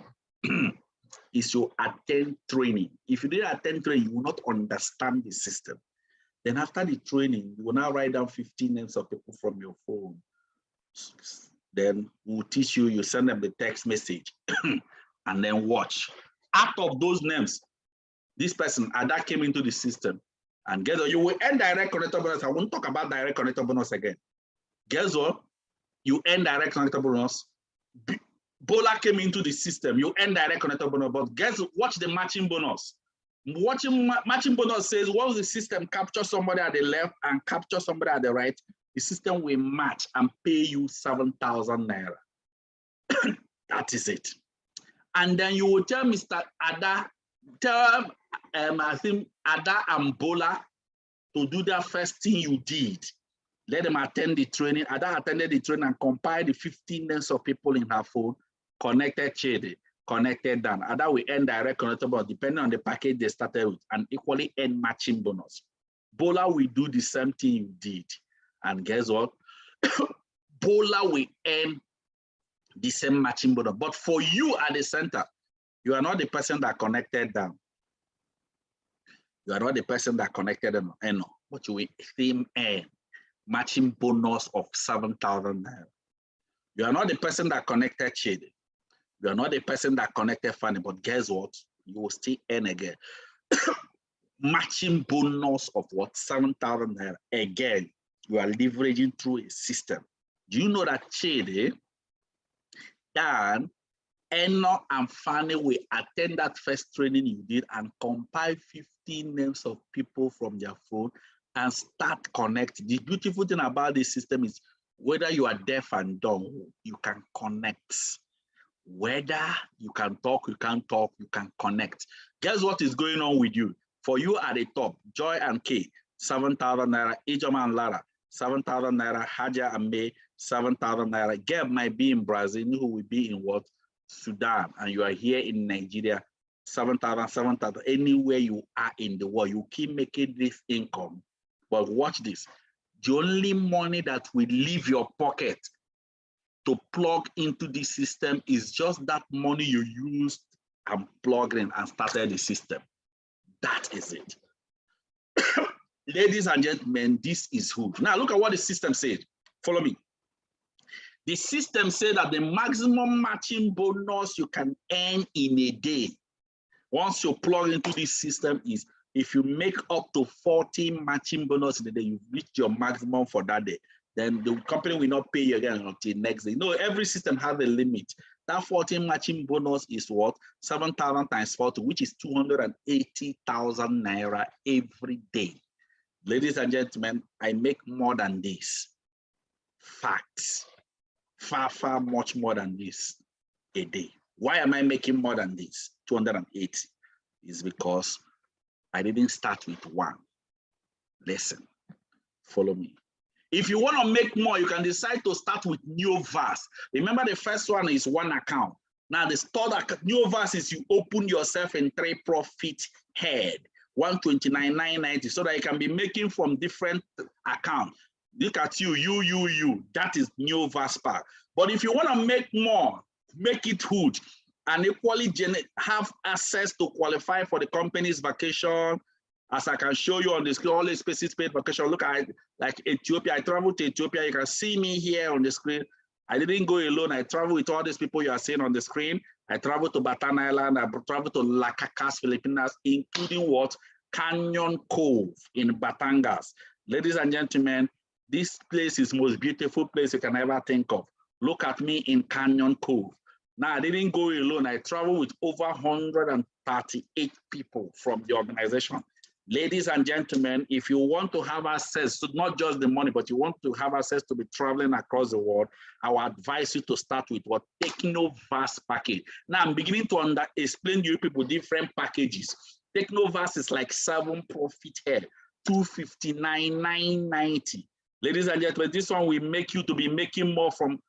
is you attend training. If you didn't attend training, you will not understand the system. Then after the training, you will now write down 15 names of people from your phone. Then we'll teach you, you send them the text message and then watch. Out of those names, This person, Ada, came into the system. And guess what? You will earn direct connector bonus. I won't talk about direct connector bonus again. Guess what? You earn direct connector bonus. Bola came into the system. You earn direct connector bonus. But guess, watch the matching bonus. Matching bonus says once the system captures somebody at the left and captures somebody at the right, the system will match and pay you 7,000 naira. That is it. And then you will tell Mr. Ada, tell I think Ada and Bola to do that first thing you did. Let them attend the training. Ada attended the training and compiled the 15 names of people in her phone, connected Chede, connected Dan. Ada will earn direct connector bonus depending on the package they started with, and equally earn matching bonus. Bola will do the same thing you did. And guess what? Bola will earn the same matching bonus. But for you at the center, you are not the person that connected down. You are not the person that connected them, but you will still earn matching bonus of 7,000 naira. You are not the person that connected Chede. You are not the person that connected Fanny, but guess what? You will still earn again. Matching bonus of what? 7,000 naira. Again, you are leveraging through a system. Do you know that Chede, Dan, Eno, and Fanny will attend that first training you did and compile 15 names of people from their phone and start connecting. The beautiful thing about this system is whether you are deaf and dumb, you can connect. Whether you can talk, you can't talk, you can connect. Guess what is going on with you? For you at the top, Joy and Kay, 7,000 naira, Ijoma and Lara, 7,000 naira, Haja and May, 7,000 naira. Geb might be in Brazil, who will be in what? Sudan, and you are here in Nigeria, 7,000, 7,000, anywhere you are in the world, you keep making this income. But watch this, the only money that will leave your pocket to plug into this system is just that money you used and plugged in and started the system. That is it. Ladies and gentlemen, this is who. Now look at what the system said. Follow me. The system said that the maximum matching bonus you can earn in a day, once you plug into this system, is if you make up to 40 matching bonus in a day, you've reached your maximum for that day. Then the company will not pay you again until next day. No, every system has a limit. That 14 matching bonus is what? 7,000 times 40, which is 280,000 naira every day. Ladies and gentlemen, I make more than this. Facts. Far, far much more than this a day. Why am I making more than this? 280 is because I didn't start with one. Listen, follow me. If you want to make more, you can decide to start with new verse. Remember, the first one is one account. Now, the third new verse is you open yourself in 3 profit head, 129,990, so that you can be making from different accounts. Look at you. That is new verse pack. But if you want to make more, make it huge and equally have access to qualify for the company's vacation. As I can show you on the screen, all the spaces paid vacation. Look at like Ethiopia. I traveled to Ethiopia. You can see me here on the screen. I didn't go alone. I traveled with all these people you are seeing on the screen. I traveled to Batan Island. I traveled to Lacacas, Filipinas, including what? Canyon Cove in Batangas. Ladies and gentlemen, this place is the most beautiful place you can ever think of. Look at me in Canyon Cove. Now, I didn't go alone. I traveled with over 138 people from the organization. Ladies and gentlemen, if you want to have access to not just the money, but you want to have access to be traveling across the world, I would advise you to start with what? Technoverse package. Now, I'm beginning to explain to you people different packages. Technoverse is like 7 profit head, 259,990. Ladies and gentlemen, this one will make you to be making more from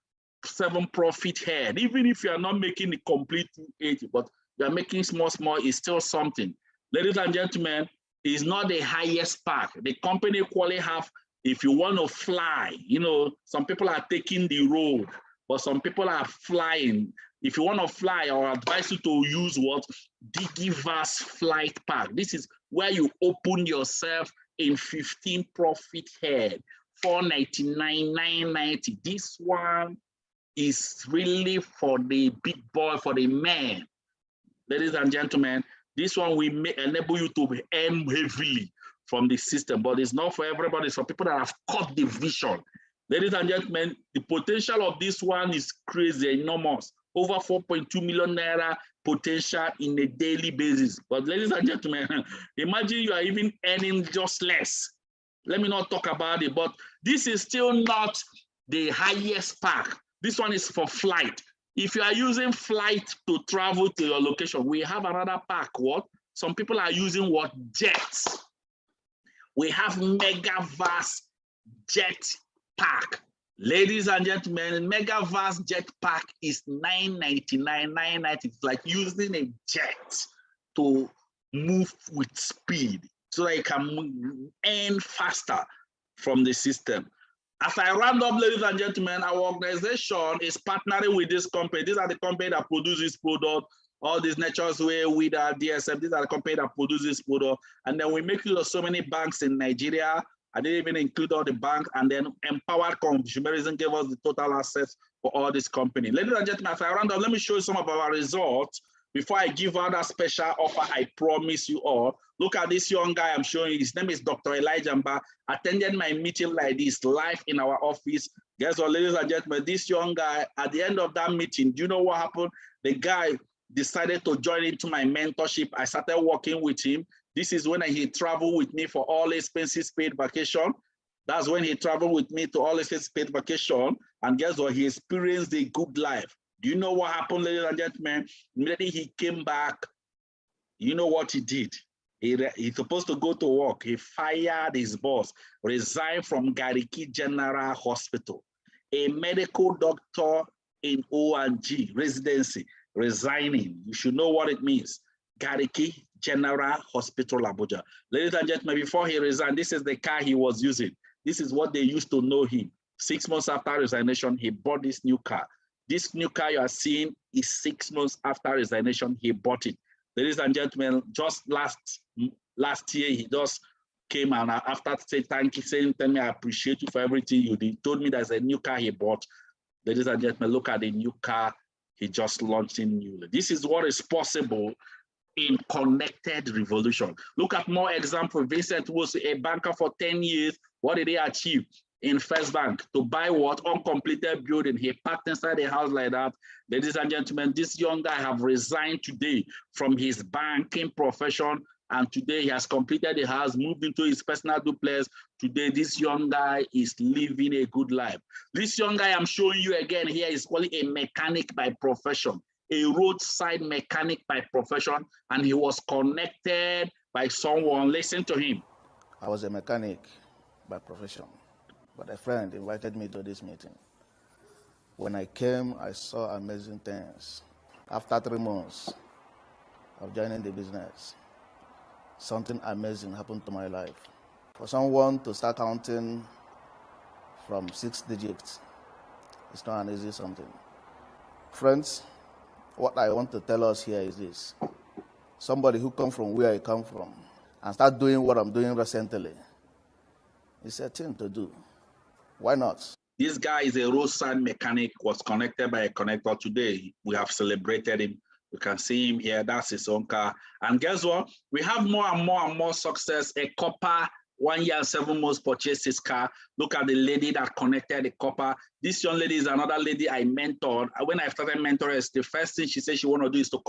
7 profit head. Even if you are not making the complete 280, but you are making small, it's still something. Ladies and gentlemen, it's not the highest pack. The company equally have, if you want to fly, you know, some people are taking the road, but some people are flying. If you want to fly, I would advise you to use what? Digiverse flight pack. This is where you open yourself in 15 profit head, 499,990. This one is really for the big boy, for the man. Ladies and gentlemen, This one will enable you to earn heavily from the system, but it's not for everybody. It's for people that have caught the vision. Ladies and gentlemen, the potential of this one is crazy, enormous. Over 4.2 million naira potential in a daily basis. But ladies and gentlemen, imagine you are even earning just less. Let me not talk about it, but this is still not the highest pack. This one is for flight. If you are using flight to travel to your location, we have another pack. What? Some people are using what? Jets. We have mega vast jet pack. Ladies and gentlemen, mega vast jet pack is $999, $990. It's like using a jet to move with speed so that you can earn faster from the system. As I round up, ladies and gentlemen, our organization is partnering with this company. These are the company that produce this product. All these Nature's Way, Wida, DSM, these are the company that produce this product. And then we make use of so many banks in Nigeria. I didn't even include all the banks. And then Empowered Consumerism gave us the total access for all this company. Ladies and gentlemen, as I round up, let me show you some of our results before I give out that special offer I promise you all. Look at this young guy I'm showing you. His name is Dr. Elijah Mba. Attended my meeting like this, live in our office. Guess what, ladies and gentlemen, this young guy, at the end of that meeting, do you know what happened? The guy decided to join into my mentorship. I started working with him. This is when he traveled with me for all expenses paid vacation. That's when he traveled with me to all expenses paid vacation. And guess what? He experienced a good life. Do you know what happened, ladies and gentlemen? Immediately he came back. You know what he did? He's supposed to go to work. He fired his boss, resigned from Gariki General Hospital. A medical doctor in O&G residency, resigning. You should know what it means. Gariki General Hospital, Abuja. Ladies and gentlemen, before he resigned, this is the car he was using. This is what they used to know him. 6 months after resignation, he bought this new car. This new car you are seeing is 6 months after resignation, he bought it. Ladies and gentlemen, just last year, he just came and after saying thank you, saying, tell me I appreciate you for everything you did, told me there's a new car he bought. Ladies and gentlemen, look at the new car he just launched in newly. This is what is possible in connected revolution. Look at more example. Vincent was a banker for 10 years. What did he achieve? In First Bank to buy what? Uncompleted building. He parked inside the house like that. Ladies and gentlemen, this young guy have resigned today from his banking profession, and today he has completed the house, moved into his personal duplex. Today, this young guy is living a good life. This young guy I'm showing you again here is called a mechanic by profession, a roadside mechanic by profession, and he was connected by someone. Listen to him. I was a mechanic by profession, but a friend invited me to this meeting. When I came, I saw amazing things. After 3 months of joining the business, something amazing happened to my life. For someone to start counting from 6 digits, it's not an easy something. Friends, what I want to tell us here is this. Somebody who comes from where I come from and start doing what I'm doing recently, it's a thing to do. Why not? This guy is a roadside mechanic, was connected by a connector. Today, we have celebrated him. You can see him here. That's his own car. And guess what? We have more and more and more success. A copper, 1 year and 7 months purchased his car. Look at the lady that connected the copper. This young lady is another lady I mentored. When I started mentoring, the first thing she said she want to do is to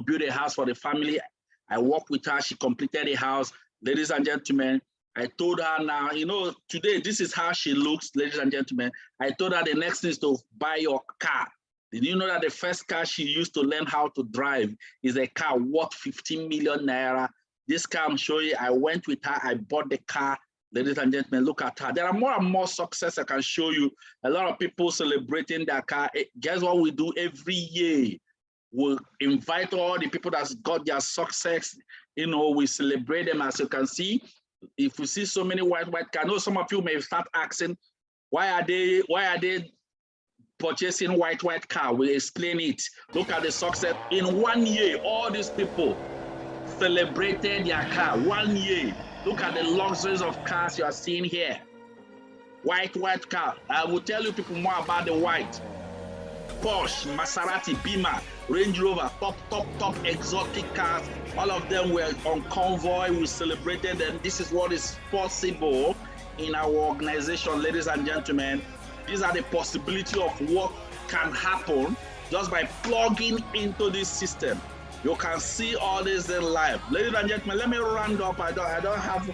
build a house for the family. I worked with her. She completed the house. Ladies and gentlemen, I told her now, you know, today, this is how she looks, ladies and gentlemen. I told her the next thing is to buy your car. Did you know that the first car she used to learn how to drive is a car worth 15 million naira? This car I'm showing you, I went with her, I bought the car. Ladies and gentlemen, look at her. There are more and more success I can show you. A lot of people celebrating their car. Guess what we do every year? We'll invite all the people that's got their success. You know, we celebrate them. As you can see, if you see so many white cars, I know some of you may start asking, why are they purchasing white car? We'll explain it. Look at the success. In 1 year, all these people celebrated their car. 1 year. Look at the luxuries of cars you are seeing here. White car. I will tell you people more about the white. Porsche, Maserati, Beamer. Range Rover, top exotic cars. All of them were on convoy. We celebrated them. This is what is possible in our organization, ladies and gentlemen. These are the possibility of what can happen just by plugging into this system. You can see all this in live. Ladies and gentlemen, let me round up. I don't have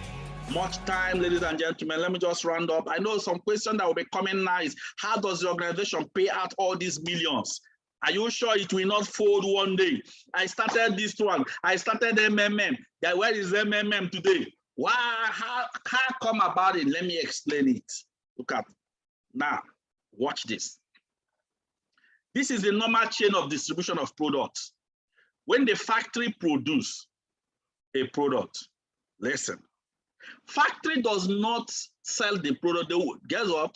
much time, ladies and gentlemen. Let me just round up. I know some question that will be coming now is, how does the organization pay out all these millions? Are you sure it will not fold one day? I started this one. I started MMM. Where is MMM today? Why? How come about it? Let me explain it. Look at now. Watch this. This is the normal chain of distribution of products. When the factory produce a product, listen, factory does not sell the product. Guess what?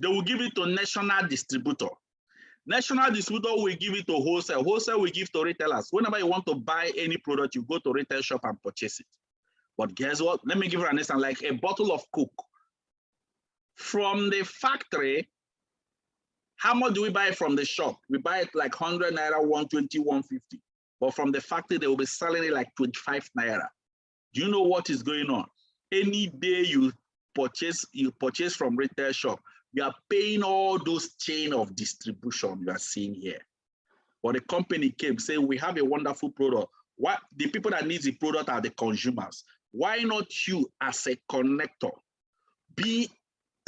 They will give it to national distributor. National distributor will give it to wholesale. Wholesale will give to retailers. Whenever you want to buy any product, you go to retail shop and purchase it. But guess what? Let me give you an example, like a bottle of Coke. From the factory, how much do we buy from the shop? We buy it like 100 naira, 120, 150. But from the factory, they will be selling it like 25 naira. Do you know what is going on? Any day you purchase from retail shop, you are paying all those chain of distribution you are seeing here. But the company came saying, we have a wonderful product. What the people that need the product are the consumers. Why not you as a connector be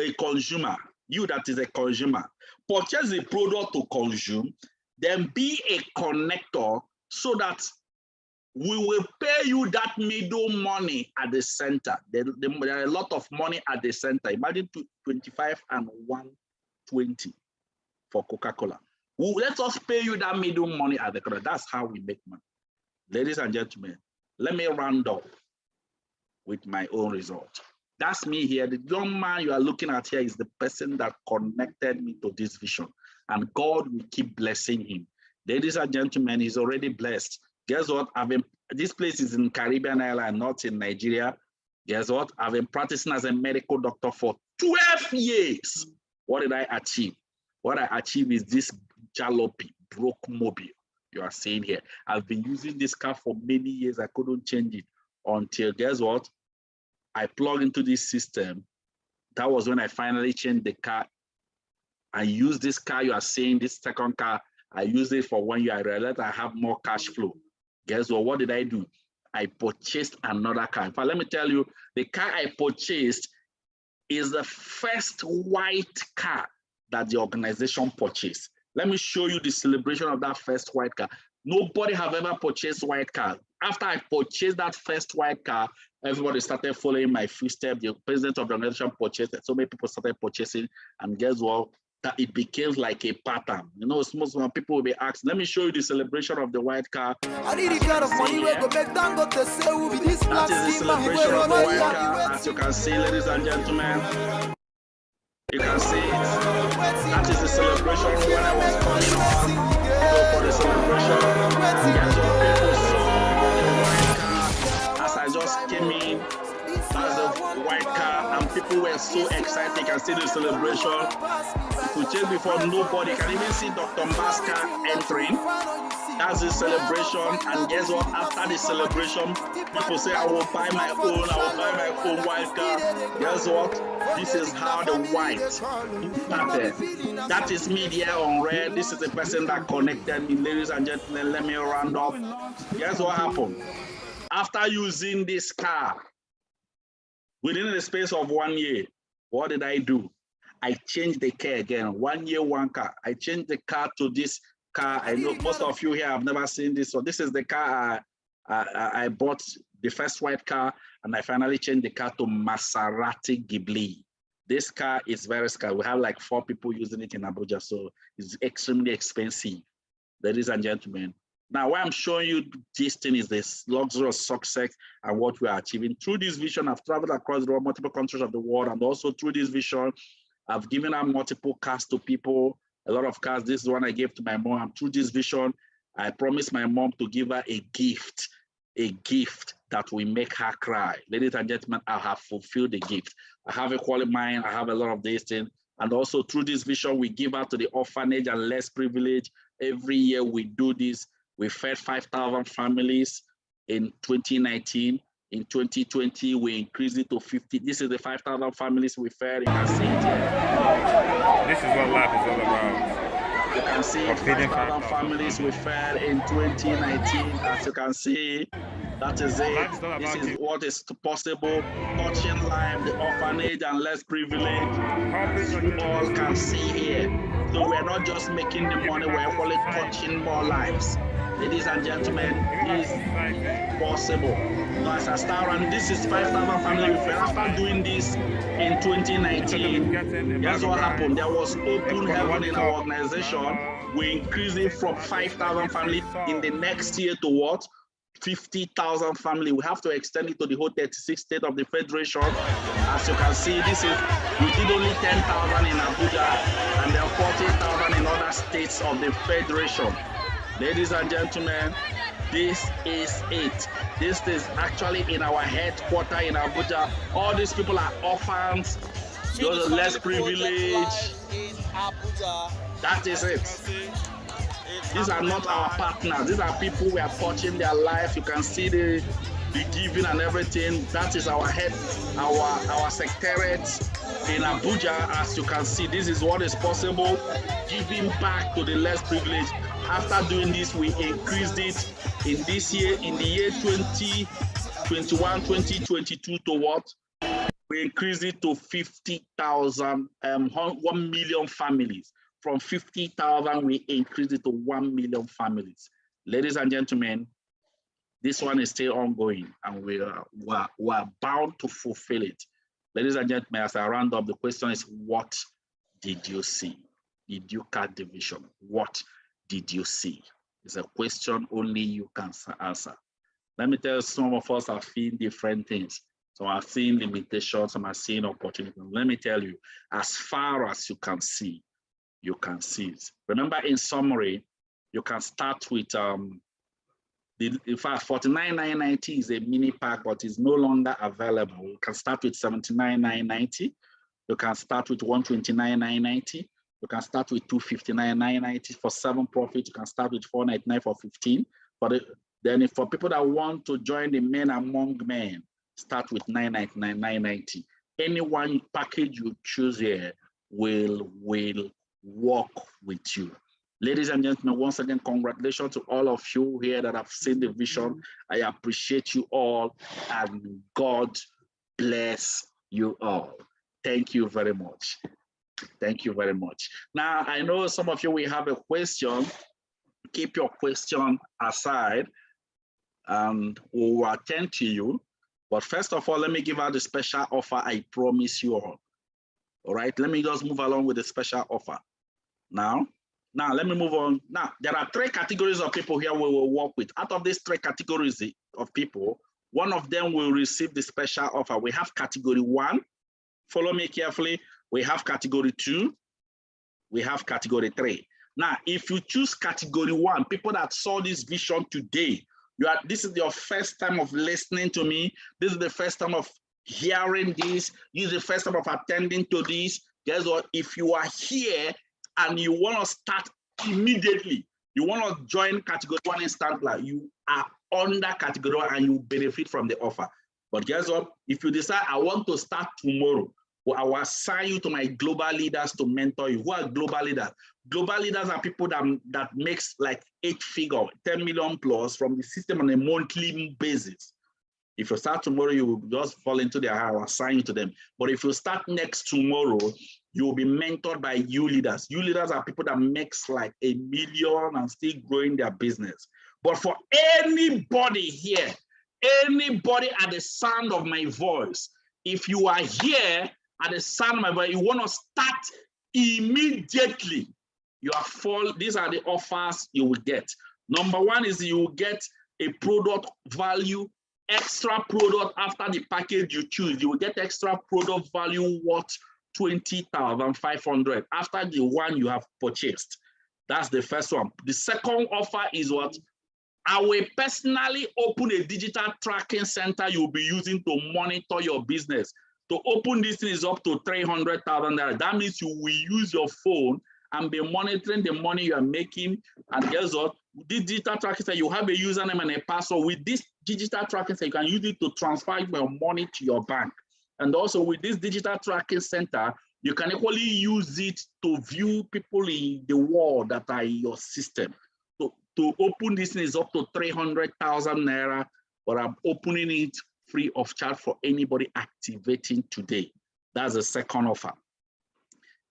a consumer? You that is a consumer, purchase the product to consume, then be a connector so that we will pay you that middle money at the center. There are a lot of money at the center. Imagine 25 and 120 for Coca-Cola. Let us pay you that middle money at the center. That's how we make money. Ladies and gentlemen, let me round up with my own result. That's me here. The young man you are looking at here is the person that connected me to this vision. And God will keep blessing him. Ladies and gentlemen, he's already blessed. Guess what? This place is in Caribbean island, not in Nigeria. Guess what? I've been practicing as a medical doctor for 12 years. What did I achieve? What I achieved is this jalopy, broke mobile you are seeing here. I've been using this car for many years. I couldn't change it until, guess what? I plug into this system. That was when I finally changed the car. I use this car you are seeing, this second car. I use it for 1 year. I realized I have more cash flow. Guess what? What did I do? I purchased another car. In fact, let me tell you, the car I purchased is the first white car that the organization purchased. Let me show you the celebration of that first white car. Nobody have ever purchased white car. After I purchased that first white car, everybody started following my footsteps. The president of the organization purchased it. So many people started purchasing. And guess what? That it became like a pattern. You know, most people will be asked, let me show you the celebration of the white car. I need the kind of money where go make Dangote say will be this That is the celebration of the white car, as you can see, ladies and gentlemen. You can see it. That is the celebration when I was coming on. Go for the celebration. Guess what? People saw the white car as I just came in. That's the white car, and people were so excited. You can see the celebration. If you check before, nobody can even see Dr. Maska entering. That's the celebration, and guess what? After the celebration, people say, I will buy my own white car. Guess what? This is how the white started. That is me there on red. This is the person that connected me. Ladies and gentlemen, let me round up. Guess what happened? After using this car, within the space of 1 year, what did I do? I changed the car again. 1 year, one car. I changed the car to this car. I know most of you here have never seen this. So this is the car I bought, the first white car, and I finally changed the car to Maserati Ghibli. This car is very scarce. We have like 4 people using it in Abuja, so it's extremely expensive. Ladies and gentlemen. Now, why I'm showing you this thing is this luxury of success and what we are achieving. Through this vision, I've traveled across the world, multiple countries of the world, and also through this vision, I've given out multiple cars to people, a lot of cars. This is one I gave to my mom. And through this vision, I promised my mom to give her a gift that will make her cry. Ladies and gentlemen, I have fulfilled the gift. I have a quality mind. I have a lot of these things. And also through this vision, we give out to the orphanage and less privileged. Every year we do this. We fed 5,000 families in 2019. In 2020, we increased it to 50. This is the 5,000 families we fed. You can see it here. This is what life is all about. You can see 5,000 families we fed in 2019. As you can see, that is it. This is what is possible. Touching life, the orphanage and less privileged. You all can see here. So we're not just making the money, we're actually touching more lives. Ladies and gentlemen, this is possible. So as I start, and this is 5,000 families we fed. After doing this in 2019, guess what happened? There was open heaven in our organization. We increased it from 5,000 families in the next year to what? 50,000 families. We have to extend it to the whole 36 states of the Federation. As you can see, this is, we did only 10,000 in Abuja and then 40,000 in other states of the Federation. Ladies and gentlemen, this is it. This is actually in our headquarters in Abuja. All these people are orphans, those are less privileged. That is it. These are not our partners. These are people we are touching their life. You can see the giving and everything. That is our head, our secretariat in Abuja. As you can see, this is what is possible. Giving back to the less privileged. After doing this, we increased it in this year, in the year 2021, 2022 to what? We increased it to 50,000, 1 million families. From 50,000, we increased it to 1 million families. Ladies and gentlemen, this one is still ongoing and we are bound to fulfill it. Ladies and gentlemen, as I round up, the question is, what did you see? Did you cut the vision? What did you see? It's a question only you can answer. Let me tell you, some of us are seeing different things. Some are seeing limitations, some are seeing opportunities. Let me tell you, as far as you can see it. Remember, in summary, you can start with, in fact, 49,990 is a mini pack, but it's no longer available. You can start with 79,990. You can start with 129,990. You can start with 259,990 for 7 profit. You can start with 499 for 15. But then for people that want to join the men among men, start with 999, 990. Any one package you choose here will work with you. Ladies and gentlemen, once again, congratulations to all of you here that have seen the vision. I appreciate you all and God bless you all. Thank you very much. Thank you very much. Now, I know some of you will have a question. Keep your question aside and we will attend to you. But first of all, let me give out the special offer I promise you all. All right, let me just move along with the special offer. Now, let me move on. Now, there are 3 categories of people here we will work with. Out of these 3 categories of people, one of them will receive the special offer. We have category 1. Follow me carefully. We have category 2. We have category 3. Now, if you choose category 1, people that saw this vision today, this is your first time of listening to me. This is the first time of hearing this. This is the first time of attending to this. Guess what? If you are here and you want to start immediately, you want to join category 1 instantly, you are under category 1 and you benefit from the offer. But guess what? If you decide, I want to start tomorrow, I will assign you to my global leaders to mentor you. Who are global leaders? Global leaders are people that makes like 8 figure, 10 million plus from the system on a monthly basis. If you start tomorrow, you will just fall into their house, assign you to them. But if you start next tomorrow, you will be mentored by you leaders. You leaders are people that makes like 1 million and still growing their business. But for anybody here, anybody at the sound of my voice, if you are here at the sound of my voice, you want to start immediately, these are the offers you will get. Number 1 is you will get a product value, extra product after the package you choose. You will get extra product value worth 20,500 after the one you have purchased. That's the first one. The second offer is what? I will personally open a digital tracking center you'll be using to monitor your business. To open this thing is up to 300,000 naira. That means you will use your phone and be monitoring the money you are making. And guess what? This digital tracking center, you have a username and a password. With this digital tracking center, you can use it to transfer your money to your bank. And also with this digital tracking center, you can equally use it to view people in the world that are in your system. To open this is up to 300,000 naira, but I'm opening it free of charge for anybody activating today. That's the second offer.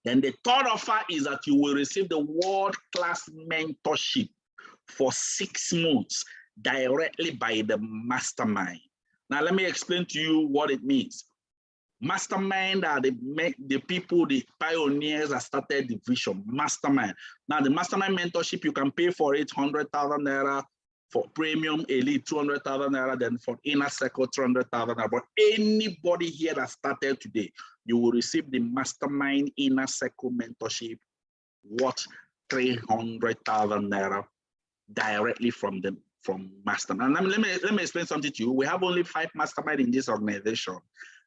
Then the third offer is that you will receive the world-class mentorship for 6 months directly by the mastermind. Now, let me explain to you what it means. Mastermind are the people, the pioneers that started the vision. Mastermind. Now, the mastermind mentorship, you can pay for it 100,000 naira, for premium elite 200,000 naira, then for inner circle 200,000 naira. But anybody here that started today, you will receive the mastermind inner circle mentorship worth 300,000 naira directly from mastermind. And let me explain something to you. We have only 5 mastermind in this organization.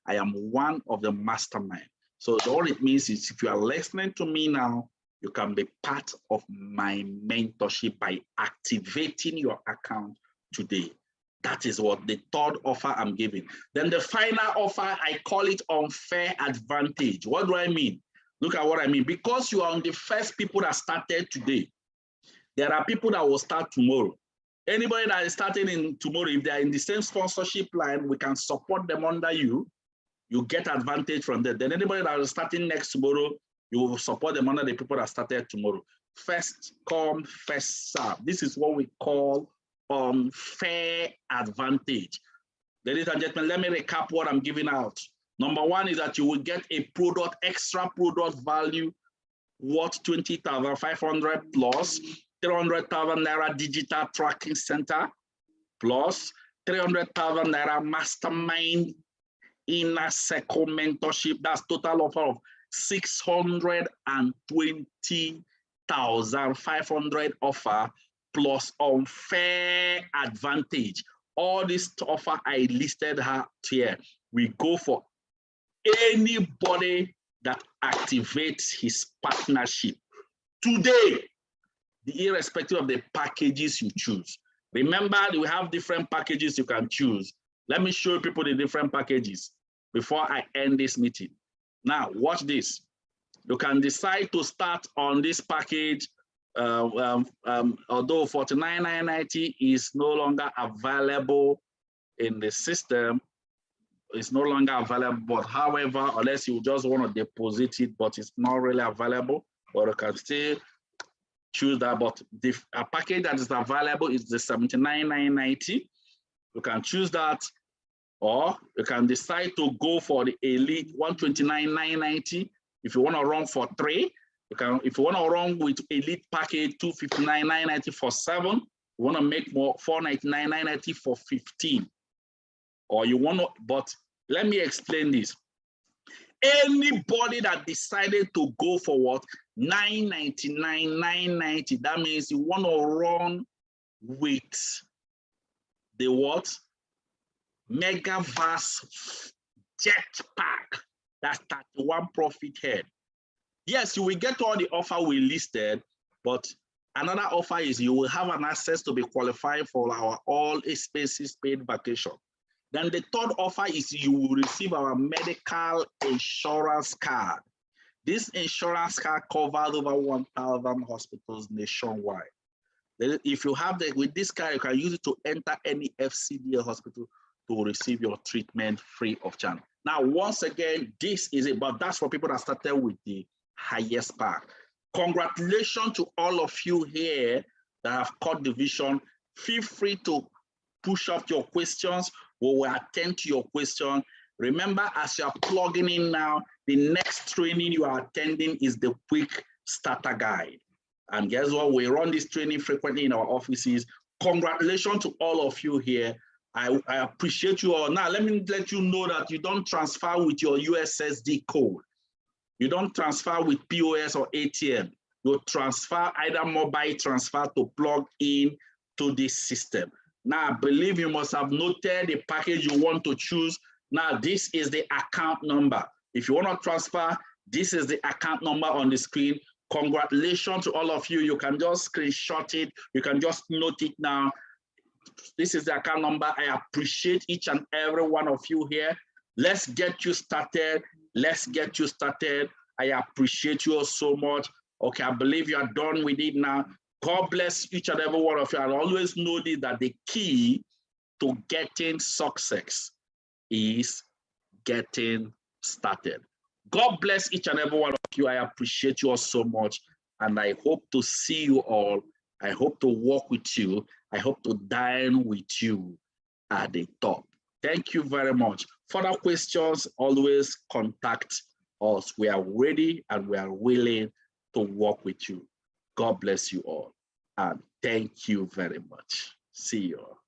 I am one of the mastermind. So all it means is if you are listening to me now, you can be part of my mentorship by activating your account today. That is what the third offer I'm giving. Then the final offer, I call it unfair advantage. What do I mean? Look at what I mean. Because you are on the first people that started today, there are people that will start tomorrow. Anybody that is starting in tomorrow, if they are in the same sponsorship line, we can support them under you. You get advantage from that. Then anybody that is starting next tomorrow, you will support them under the people that started tomorrow. First come, first serve. This is what we call unfair advantage. Ladies and gentlemen, let me recap what I'm giving out. Number one is that you will get a product, extra product value worth 20,500 plus 300,000 naira digital tracking center plus 300,000 naira mastermind inner circle mentorship. That's total offer of 620,500 offer plus unfair advantage. All this offer I listed here, we go for anybody that activates his partnership today, irrespective of the packages you choose. Remember, we have different packages you can choose. Let me show people the different packages before I end this meeting. Now, watch this. You can decide to start on this package, although 49,990 is no longer available in the system. It's no longer available, but however, unless you just want to deposit it, but it's not really available, or you can still choose that. But the package that is available is the 79,990. You can choose that, or you can decide to go for the elite 129,990. If you want to run for 3, you can. If you want to run with elite package 259,990 for 7, you want to make more 499,990 for 15. Or you want to, but let me explain this. Anybody that decided to go for what 999,990, that means you want to run with the what Megavast Jetpack. That's 31 profit head. Yes, you will get all the offer we listed, but another offer is you will have an access to be qualified for our all expenses paid vacation. Then the third offer is you will receive our medical insurance card. This insurance card covers over 1,000 hospitals nationwide. If you have with this card, you can use it to enter any FCDA hospital to receive your treatment free of charge. Now, once again, this is it, but that's for people that started with the highest pack. Congratulations to all of you here that have caught the vision. Feel free to push up your questions. We will attend to your question. Remember, as you are plugging in now, the next training you are attending is the quick starter guide. And guess what? We run this training frequently in our offices. Congratulations to all of you here. I appreciate you all. Now, let me let you know that you don't transfer with your USSD code. You don't transfer with POS or ATM. You transfer either mobile transfer to plug in to this system. Now, I believe you must have noted the package you want to choose. Now, this is the account number. If you want to transfer, this is the account number on the screen. Congratulations to all of you. You can just screenshot it. You can just note it now. This is the account number. I appreciate each and every one of you here. Let's get you started. Let's get you started. I appreciate you all so much. Okay, I believe you are done with it now. God bless each and every one of you. And always know this, that the key to getting success is getting started. God bless each and every one of you. I appreciate you all so much. And I hope to see you all. I hope to work with you. I hope to dine with you at the top. Thank you very much. Further questions, always contact us. We are ready and we are willing to work with you. God bless you all. And thank you very much. See you all.